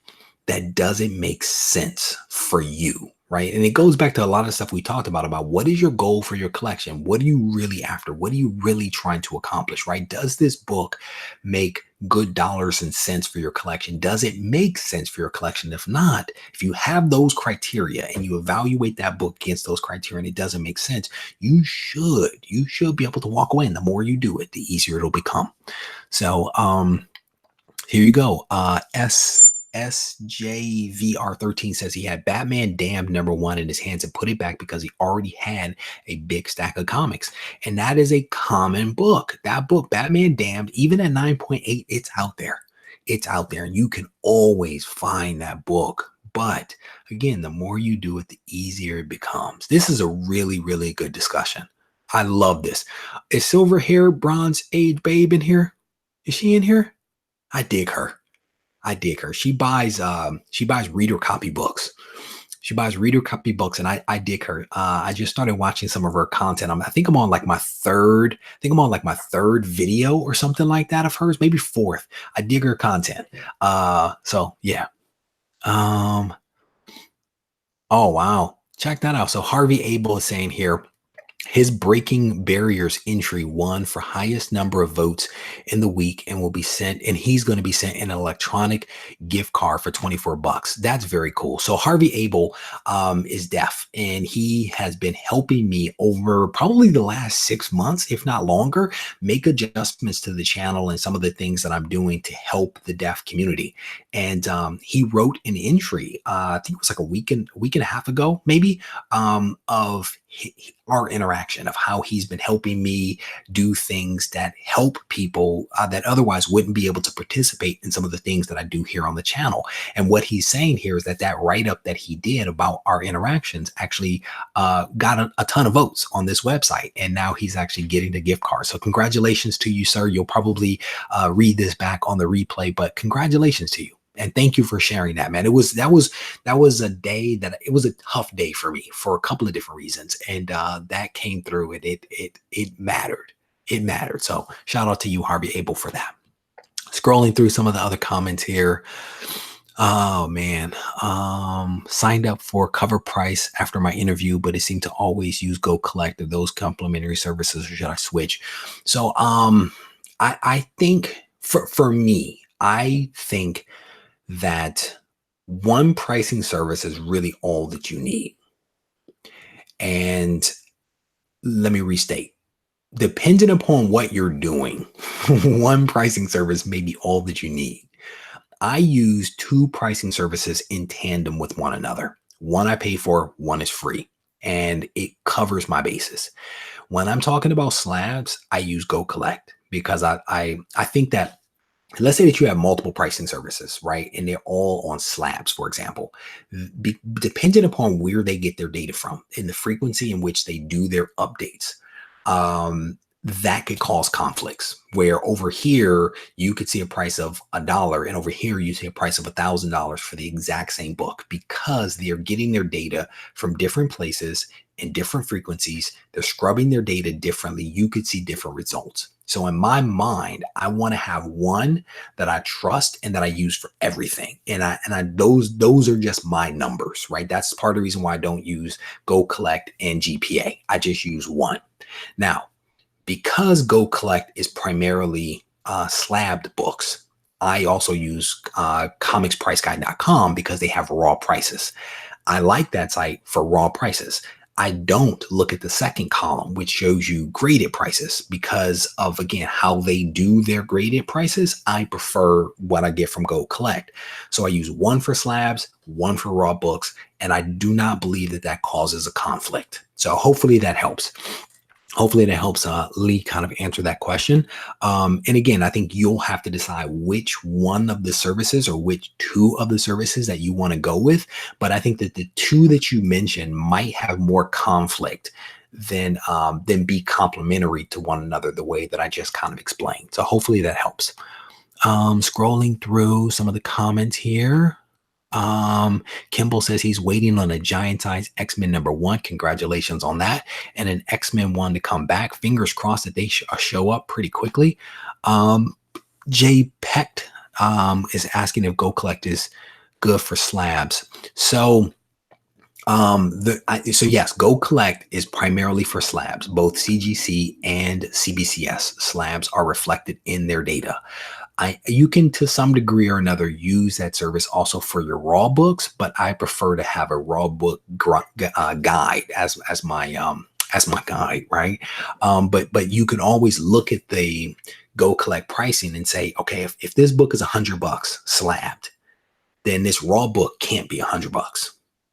that doesn't make sense for you, right? And it goes back to a lot of stuff we talked about what is your goal for your collection? What are you really after? What are you really trying to accomplish, right? Does this book make good dollars and cents for your collection? Does it make sense for your collection? If not, if you have those criteria and you evaluate that book against those criteria and it doesn't make sense, you should be able to walk away. And the more you do it, the easier it'll become. So here you go. SSJVR13 says he had Batman Damned #1 in his hands and put it back because he already had a big stack of comics. And that is a common book. That book, Batman Damned, even at 9.8, it's out there. It's out there, and you can always find that book. But again, the more you do it, the easier it becomes. This is a really, really good discussion. I love this. Is Silver Hair Bronze Age Babe in here? Is she in here? I dig her. I dig her. She buys reader copy books. She buys reader copy books, and I dig her. I just started watching some of her content. I think I'm on like my third. I think I'm on like my third video or something like that of hers, maybe fourth. I dig her content. So yeah. Um. Oh wow, check that out. So Harvey Abel is saying here, his Breaking Barriers entry won for highest number of votes in the week and will be sent, and he's going to be sent an electronic gift card for 24 bucks. That's very cool. So Harvey Abel is deaf, and he has been helping me over probably the last 6 months, if not longer, make adjustments to the channel and some of the things that I'm doing to help the deaf community. And he wrote an entry, I think it was like a week and a half ago, maybe, of our interaction, of how he's been helping me do things that help people that otherwise wouldn't be able to participate in some of the things that I do here on the channel. And what he's saying here is that that write-up that he did about our interactions actually got a ton of votes on this website, and now he's actually getting the gift card. So congratulations to you, sir. You'll probably read this back on the replay, but congratulations to you. And thank you for sharing that, man. That was a day that it was a tough day for me for a couple of different reasons, and that came through. It mattered. It mattered. So shout out to you, Harvey Abel, for that. Scrolling through some of the other comments here. Oh man, signed up for cover price after my interview, but it seemed to always use Go Collect or those complimentary services, or should I switch? So I think for me, I think that one pricing service is really all that you need. And let me restate, depending upon what you're doing, one pricing service may be all that you need. I use two pricing services in tandem with one another. One I pay for, one is free, and it covers my bases. When I'm talking about slabs, I use Go Collect because I think that, let's say that you have multiple pricing services, right? And they're all on slabs, for example. Depending upon where they get their data from and the frequency in which they do their updates, that could cause conflicts, where over here you could see a price of $1 and over here you see a price of $1,000 for the exact same book, because they are getting their data from different places and different frequencies. They're scrubbing their data differently. You could see different results. So in my mind, I want to have one that I trust and that I use for everything. And those are just my numbers, right? That's part of the reason why I don't use Go Collect and GPA. I just use one. Now, because Go Collect is primarily slabbed books, I also use comicspriceguide.com because they have raw prices. I like that site for raw prices. I don't look at the second column, which shows you graded prices, because of, again, how they do their graded prices. I prefer what I get from Go Collect. So I use one for slabs, one for raw books, and I do not believe that that causes a conflict. So hopefully that helps. Hopefully that helps Lee kind of answer that question. And again, I think you'll have to decide which one of the services or which two of the services that you want to go with. But I think that the two that you mentioned might have more conflict than be complementary to one another, the way that I just kind of explained. So hopefully that helps. Scrolling through some of the comments here. Kimball says he's waiting on a giant size X-Men #1. Congratulations on that. And an X-Men 1 to come back. Fingers crossed that they show up pretty quickly. Jay Pecht is asking if Go Collect is good for slabs. So So yes, Go Collect is primarily for slabs. Both CGC and CBCS slabs are reflected in their data. You can to some degree or another use that service also for your raw books, but I prefer to have a raw book guide as my guide, right? But you can always look at the Go Collect pricing and say, okay, if this book is $100 slabbed, then this raw book can't be $100,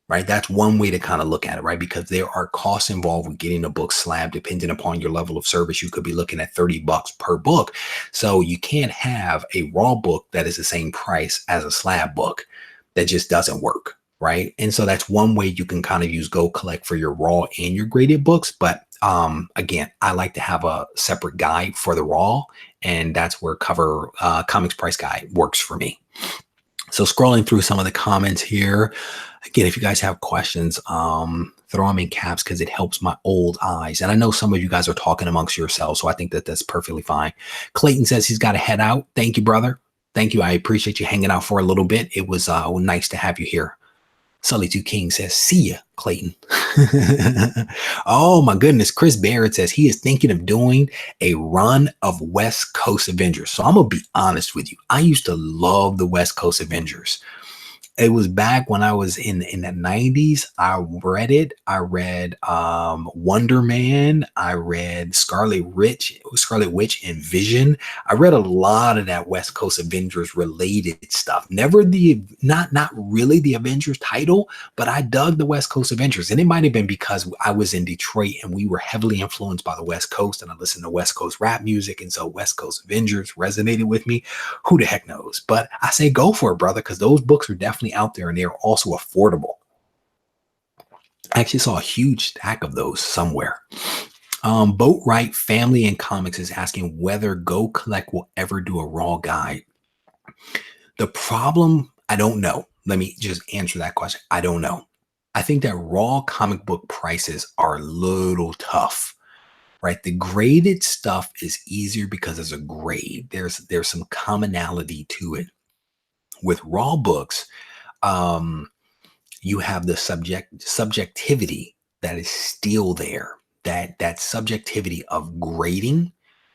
right? That's one way to kind of look at it, right? Because there are costs involved with getting a book slab, depending upon your level of service. You could be looking at $30 per book. So you can't have a raw book that is the same price as a slab book. That just doesn't work, right? And so that's one way you can kind of use Go Collect for your raw and your graded books. But again, I like to have a separate guide for the raw, and that's where Cover Comics Price Guide works for me. So scrolling through some of the comments here, again, if you guys have questions, throw them in caps because it helps my old eyes. And I know some of you guys are talking amongst yourselves, so I think that that's perfectly fine. Clayton says he's got to head out. Thank you, brother. Thank you. I appreciate you hanging out for a little bit. It was nice to have you here. Sully 2 King says, see ya, Clayton. Oh my goodness. Chris Barrett says he is thinking of doing a run of West Coast Avengers. So I'm going to be honest with you. I used to love the West Coast Avengers. It was back when I was in the 90s. I read it. I read Wonder Man. I read Scarlet Witch and Vision. I read a lot of that West Coast Avengers related stuff. Never not really the Avengers title, but I dug the West Coast Avengers. And it might have been because I was in Detroit and we were heavily influenced by the West Coast, and I listened to West Coast rap music. And so West Coast Avengers resonated with me. Who the heck knows? But I say go for it, brother, because those books are definitely out there and they're also affordable. I actually saw a huge stack of those somewhere. Boatwright Family and Comics is asking whether Go Collect will ever do a raw guide. The problem, I don't know. Let me just answer that question. I don't know. I think that raw comic book prices are a little tough, right? The graded stuff is easier because there's a grade. There's some commonality to it. With raw books, you have the subjectivity that is still there. That subjectivity of grading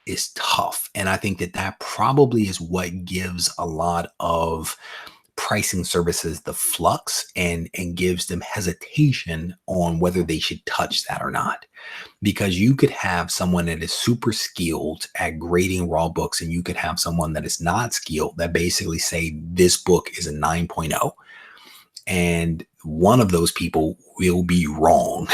is tough, and I think that probably is what gives a lot of pricing services the flux and gives them hesitation on whether they should touch that or not. Because you could have someone that is super skilled at grading raw books, and you could have someone that is not skilled that basically say this book is a 9.0, and one of those people will be wrong.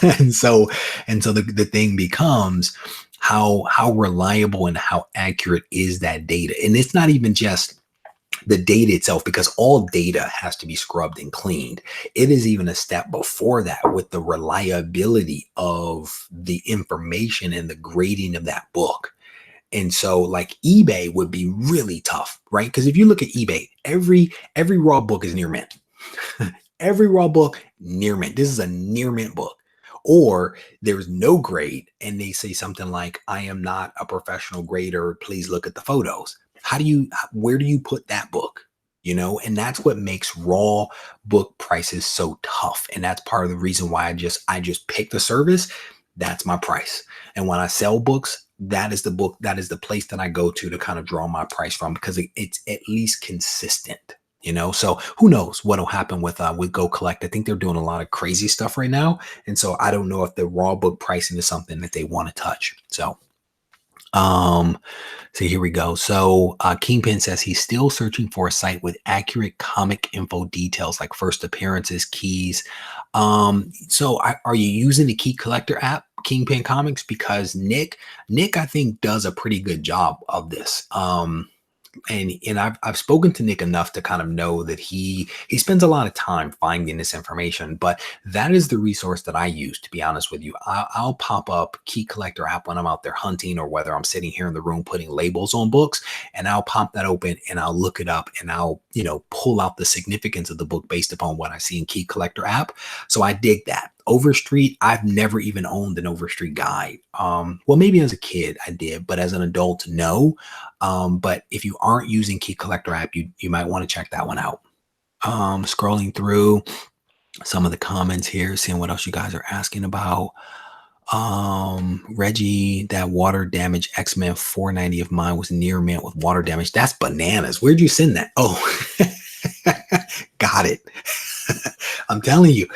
and so the thing becomes how reliable and how accurate is that data. And it's not even just the data itself, because all data has to be scrubbed and cleaned. It is even a step before that with the reliability of the information and the grading of that book. And so like eBay would be really tough, right? Because if you look at eBay, every raw book is near mint. Every raw book near mint. This is a near mint book. Or there's no grade and they say something like, I am not a professional grader, please look at the photos. Where do you put that book? And that's what makes raw book prices so tough. And that's part of the reason why I just pick the service. That's my price. And when I sell books, that is the place that I go to kind of draw my price from, because it's at least consistent. So who knows what'll happen with Go Collect. I think they're doing a lot of crazy stuff right now. And so I don't know if the raw book pricing is something that they want to touch. So here we go. So Kingpin says he's still searching for a site with accurate comic info details like first appearances, keys. So are you using the Key Collector app, Kingpin Comics? Because Nick, I think, does a pretty good job of this. And I've spoken to Nick enough to kind of know that he spends a lot of time finding this information, but that is the resource that I use, to be honest with you. I'll pop up Key Collector app when I'm out there hunting, or whether I'm sitting here in the room putting labels on books, and I'll pop that open and I'll look it up and I'll, pull out the significance of the book based upon what I see in Key Collector app. So I dig that. Overstreet, I've never even owned an Overstreet guide. Well, maybe as a kid I did, but as an adult, no. But if you aren't using Key Collector app, you might want to check that one out. Scrolling through, some of the comments here, seeing what else you guys are asking about. Reggie, that water damage X-Men 490 of mine was near mint with water damage. That's bananas. Where'd you send that? Oh, got it. I'm telling you,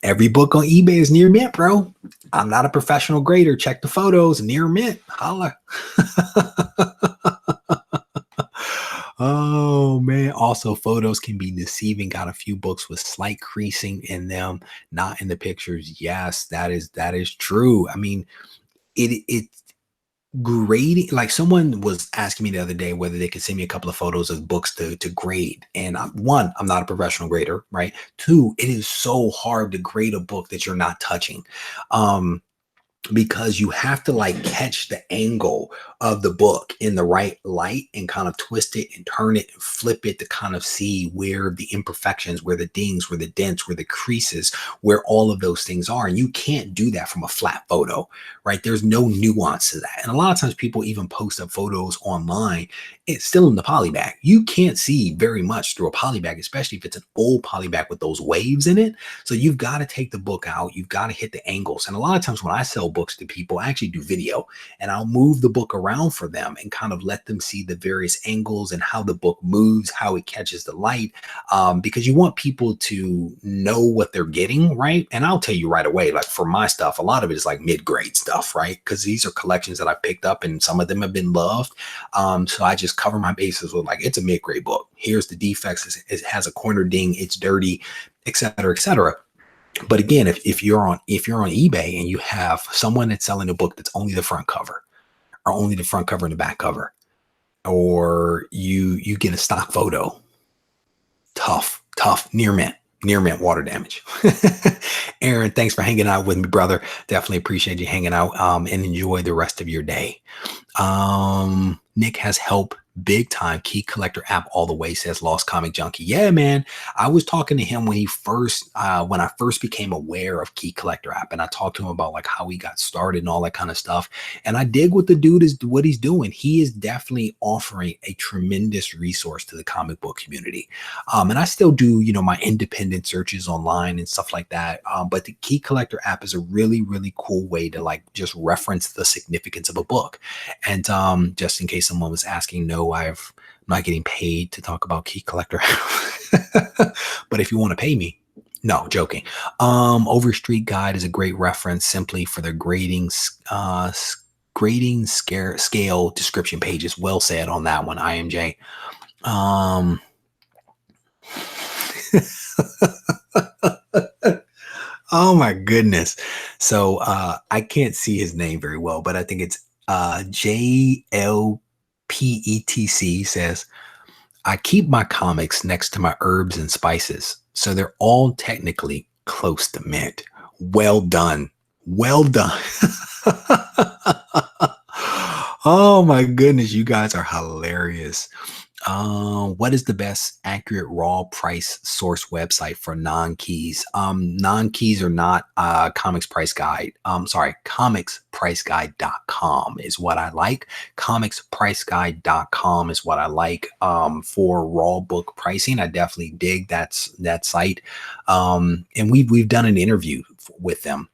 every book on eBay is near mint, bro. I'm not a professional grader. Check the photos, near mint. Holla. Oh man. Also, photos can be deceiving. Got a few books with slight creasing in them, not in the pictures. Yes, that is true. I mean, it grading, like someone was asking me the other day whether they could send me a couple of photos of books to grade. And one, I'm not a professional grader, right? Two, it is so hard to grade a book that you're not touching. Um, because you have to like catch the angle of the book in the right light and kind of twist it and turn it and flip it to kind of see where the imperfections, where the dings, where the dents, where the creases, where all of those things are. And you can't do that from a flat photo, right? There's no nuance to that. And a lot of times people even post up photos online, it's still in the polybag. You can't see very much through a polybag, especially if it's an old polybag with those waves in it. So you've got to take the book out. You've got to hit the angles. And a lot of times when I sell books to people, I actually do video and I'll move the book around for them and kind of let them see the various angles and how the book moves, how it catches the light, because you want people to know what they're getting, right? And I'll tell you right away, like for my stuff, a lot of it is like mid-grade stuff, right? Because these are collections that I picked up and some of them have been loved. So I just cover my bases with like, it's a mid-grade book. Here's the defects. It has a corner ding. It's dirty, et cetera, et cetera. But again, if you're on eBay and you have someone that's selling a book that's only the front cover or only the front cover and the back cover, or you get a stock photo, tough, near mint water damage. Aaron, thanks for hanging out with me, brother. Definitely appreciate you hanging out, and enjoy the rest of your day. Nick has help big time. Key collector app all the way, says Lost Comic Junkie. Yeah, man. I was talking to him when when I first became aware of Key Collector app, and I talked to him about like how he got started and all that kind of stuff. And I dig what the dude is, what he's doing. He is definitely offering a tremendous resource to the comic book community. And I still do, my independent searches online and stuff like that. But the Key Collector app is a really, really cool way to like just reference the significance of a book. And just in case someone was asking, no, I'm not getting paid to talk about Key Collector. But if you want to pay me, no, joking. Overstreet Guide is a great reference simply for the grading scale description pages. Well said on that one, IMJ. Oh my goodness. So I can't see his name very well, but I think it's JLPETC says, I keep my comics next to my herbs and spices, so they're all technically close to mint. Well done. Well done. Oh my goodness, you guys are hilarious. What is the best accurate raw price source website for non-keys? Non-keys are not Comics Price Guide. Sorry, comicspriceguide.com is what I like. Comicspriceguide.com is what I like for raw book pricing. I definitely dig that site. And we've done an interview with them.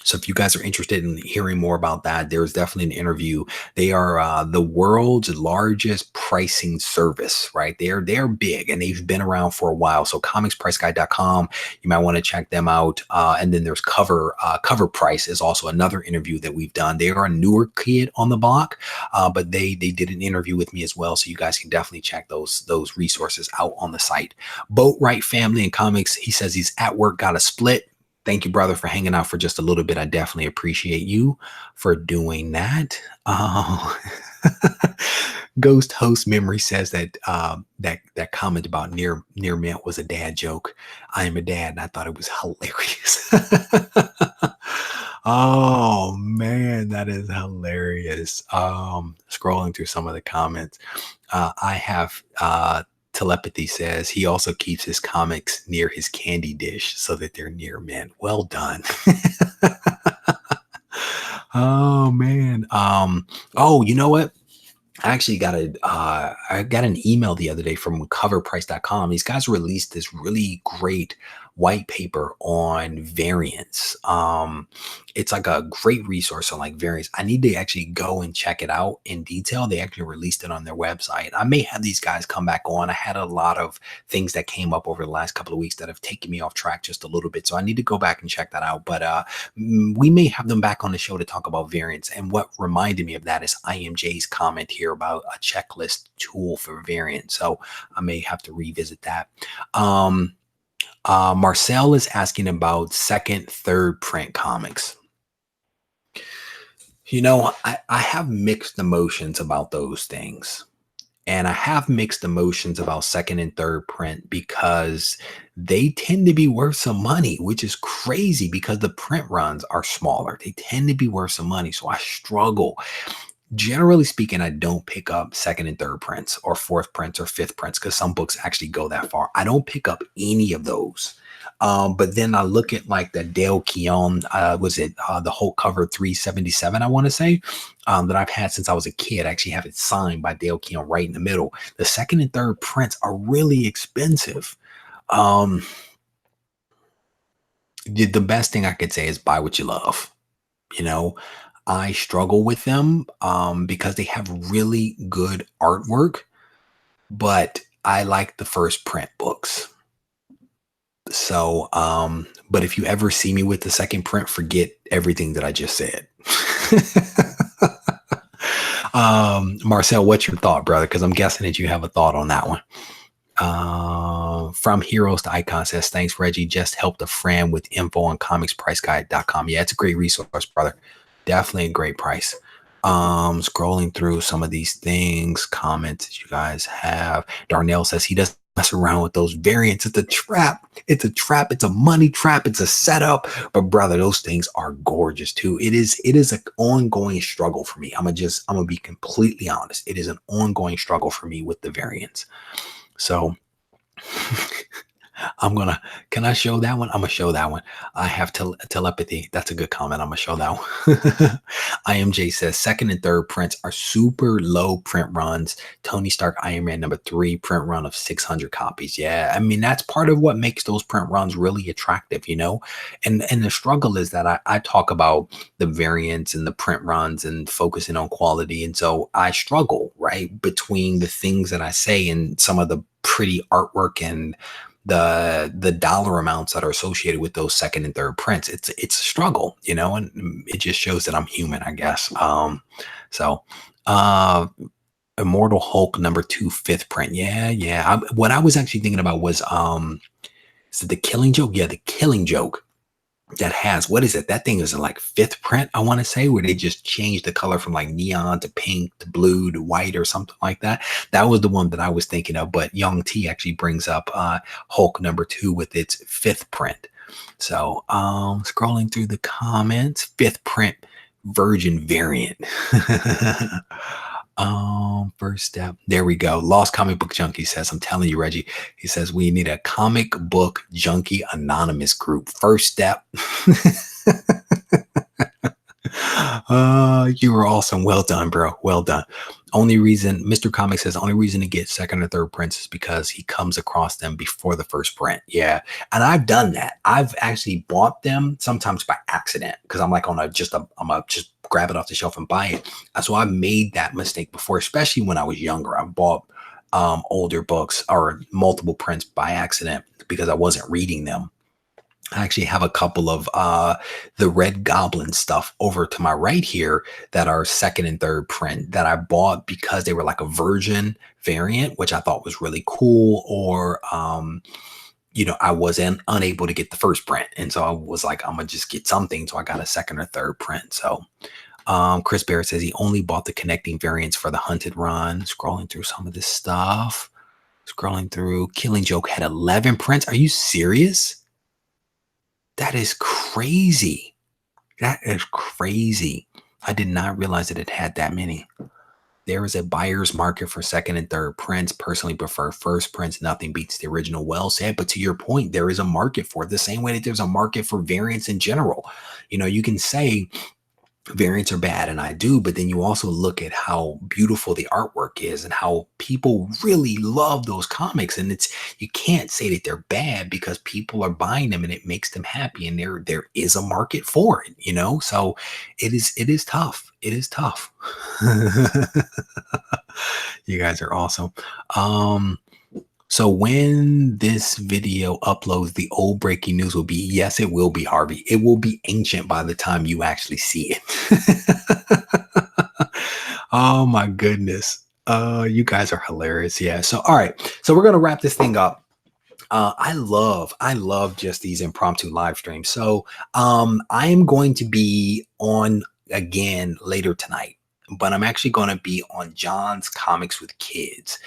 So if you guys are interested in hearing more about that, there's definitely an interview. They are the world's largest pricing service, right? They're big and they've been around for a while. So comicspriceguide.com, you might want to check them out. And then there's Cover Price is also another interview that we've done. They are a newer kid on the block, but they did an interview with me as well. So you guys can definitely check those resources out on the site. Boatwright Family and Comics, he says he's at work, got a split. Thank you, brother, for hanging out for just a little bit. I definitely appreciate you for doing that. Ghost Host Memory says that that comment about near mint was a dad joke. I am a dad, and I thought it was hilarious. Oh man, that is hilarious. Scrolling through some of the comments, I have Telepathy says he also keeps his comics near his candy dish so that they're near mint. Well done. Oh man. Oh, you know what? I actually got I got an email the other day from coverprice.com. These guys released this really great white paper on variants. It's like a great resource on like variants. I need to actually go and check it out in detail. They actually released it on their website. I may have these guys come back on. I had a lot of things that came up over the last couple of weeks that have taken me off track just a little bit. So I need to go back and check that out. But we may have them back on the show to talk about variants. And what reminded me of that is IMJ's comment here about a checklist tool for variants. So I may have to revisit that. Marcel is asking about second, third print comics. You know, I have mixed emotions about those things. And I have mixed emotions about second and third print because they tend to be worth some money, which is crazy because the print runs are smaller. They tend to be worth some money. So I struggle. Generally speaking, I don't pick up second and third prints or fourth prints or fifth prints because some books actually go that far. I don't pick up any of those. But then I look at like the Dale Keown, was it the whole cover 377, I want to say, that I've had since I was a kid. I actually have it signed by Dale Keown right in the middle. The second and third prints are really expensive. The best thing I could say is buy what you love. You know, I struggle with them because they have really good artwork, but I like the first print books. So, but if you ever see me with the second print, forget everything that I just said. Marcel, what's your thought, brother? Because I'm guessing that you have a thought on that one. From Heroes to Icons says, thanks, Reggie. Just helped a friend with info on comicspriceguide.com. Yeah, it's a great resource, brother. Definitely a great price. Scrolling through some of these things, comments that you guys have. Darnell says he doesn't mess around with those variants. It's a trap. It's a trap. It's a money trap. It's a setup. But brother, those things are gorgeous too. It is an ongoing struggle for me. I'm gonna be completely honest. It is an ongoing struggle for me with the variants. So can I show that one? I'm gonna show that one. I have telepathy. That's a good comment. I'm gonna show that one. IMJ says second and third prints are super low print runs. Tony Stark Iron Man #3 print run of 600 copies. Yeah, I mean that's part of what makes those print runs really attractive, you know. And the struggle is that I talk about the variants and the print runs and focusing on quality, and so I struggle right between the things that I say and some of the pretty artwork and the dollar amounts that are associated with those second and third prints. It's a struggle, you know, and it just shows that I'm human, I guess. So Immortal Hulk #2 fifth print. Yeah. What I was actually thinking about was is it the Killing Joke? Yeah, the Killing Joke that has, what is it? That thing is in like fifth print, I want to say, where they just changed the color from like neon to pink to blue to white or something like that. That was the one that I was thinking of, but Young T actually brings up Hulk #2 with its fifth print. So scrolling through the comments, fifth print virgin variant. First step. There we go. Lost Comic Book Junkie says, I'm telling you, Reggie, he says, we need a comic book junkie anonymous group. First step. You were awesome. Well done, bro. Well done. Only reason, Mr. Comic says, only reason to get second or third prints is because he comes across them before the first print. Yeah. And I've done that. I've actually bought them sometimes by accident because I'm like I'm gonna just grab it off the shelf and buy it. So I made that mistake before, especially when I was younger. I bought older books or multiple prints by accident because I wasn't reading them. I actually have a couple of the Red Goblin stuff over to my right here that are second and third print that I bought because they were like a virgin variant, which I thought was really cool. Or, you know, I wasn't unable to get the first print. And so I was like, I'm going to just get something. So I got a second or third print. So Chris Barrett says he only bought the connecting variants for the Hunted run. Scrolling through some of this stuff. Scrolling through, Killing Joke had 11 prints. Are you serious? That is crazy. That is crazy. I did not realize that it had that many. There is a buyer's market for second and third prints. Personally prefer first prints. Nothing beats the original. Well said. But to your point, there is a market for it. The same way that there's a market for variants in general. You know, you can say variants are bad, and I do, but then you also look at how beautiful the artwork is and how people really love those comics, and it's, you can't say that they're bad because people are buying them and it makes them happy, and there is a market for it, you know. So it is tough, it is tough. You guys are awesome. um so when this video uploads, the old breaking news will be, yes, it will be, Harvey. It will be ancient by the time you actually see it. Oh my goodness. You guys are hilarious. Yeah. So all right. So we're gonna wrap this thing up. I love just these impromptu live streams. So I am going to be on again later tonight, but I'm actually going to be on John's Comics with Kids.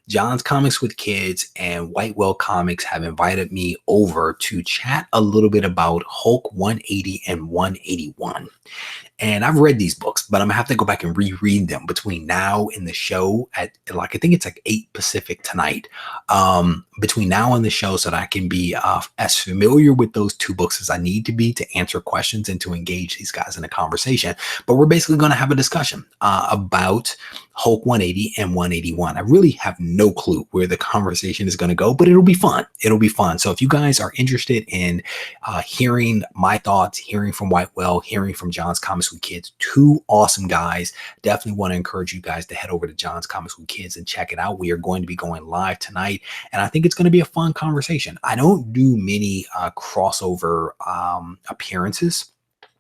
John's Comics with Kids and Whitewell Comics have invited me over to chat a little bit about Hulk 180 and 181. And I've read these books, but I'm gonna have to go back and reread them between now and the show at, like, I think it's like 8 Pacific tonight. Between now and the show, so that I can be as familiar with those two books as I need to be to answer questions and to engage these guys in a conversation. But we're basically going to have a discussion about Hulk 180 and 181. I really have no clue where the conversation is going to go, but it'll be fun. It'll be fun. So if you guys are interested in hearing my thoughts, hearing from Whitewell, hearing from John's Comics with Kids, two awesome guys, definitely want to encourage you guys to head over to John's Comics with Kids and check it out. We are going to be going live tonight, and I think it's going to be a fun conversation. I don't do many crossover appearances,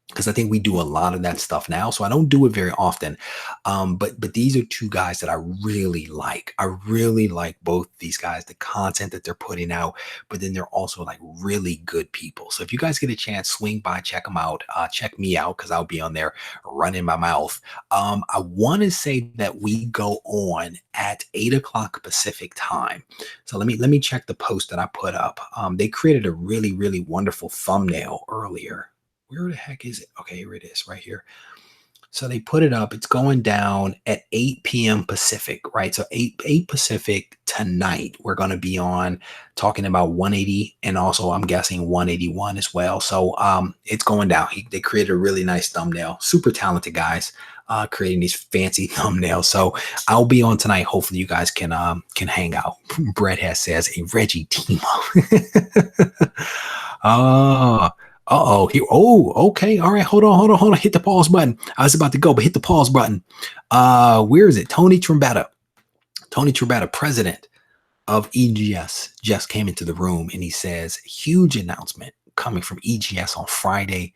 because I think we do a lot of that stuff now. So I don't do it very often. But these are two guys that I really like. I really like both these guys, the content that they're putting out, but then they're also like really good people. So if you guys get a chance, swing by, check them out. Check me out, because I'll be on there running my mouth. I want to say that we go on at 8 o'clock Pacific time. So let me check the post that I put up. They created a really, really wonderful thumbnail earlier. Where the heck is it? Okay, here it is right here. So they put it up. It's going down at 8 p.m. Pacific, right? So 8 Pacific tonight. We're going to be on talking about 180 and also I'm guessing 181 as well. So it's going down. They created a really nice thumbnail. Super talented guys creating these fancy thumbnails. So I'll be on tonight. Hopefully you guys can hang out. Brett has says a Reggie team up. Oh. Uh-oh. Okay. All right. Hold on. Hit the pause button. I was about to go, but hit the pause button. Where is it? Tony Trombetta, president of EGS, just came into the room and he says, huge announcement coming from EGS on Friday.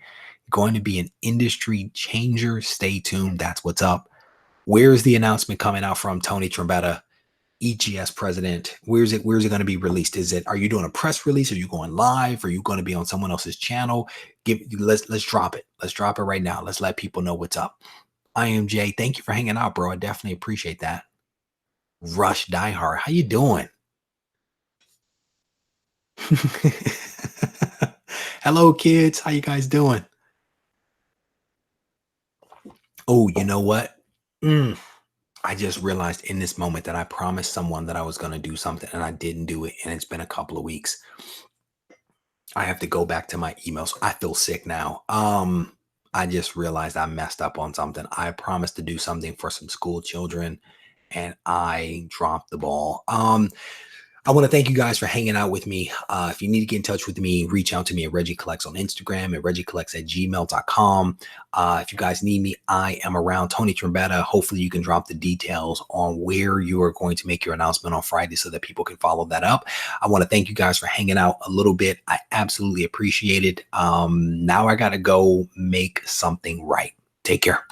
Going to be an industry changer. Stay tuned. That's what's up. Where's the announcement coming out from, Tony Trombetta, EGS president? Where's it going to be released? Are you doing a press release? Are you going live? Are you going to be on someone else's channel? Let's drop it. Let's drop it right now. Let's let people know what's up. I am Jay. Thank you for hanging out, bro. I definitely appreciate that. Rush Diehard, how you doing? Hello, kids. How you guys doing? Oh, you know what? I just realized in this moment that I promised someone that I was going to do something and I didn't do it. And it's been a couple of weeks. I have to go back to my emails. I feel sick now. I just realized I messed up on something. I promised to do something for some school children and I dropped the ball. I want to thank you guys for hanging out with me. If you need to get in touch with me, reach out to me at RegieCollects on Instagram, at RegieCollects@gmail.com. If you guys need me, I am around. Tony Trombetta. Hopefully you can drop the details on where you are going to make your announcement on Friday so that people can follow that up. I want to thank you guys for hanging out a little bit. I absolutely appreciate it. Now I got to go make something right. Take care.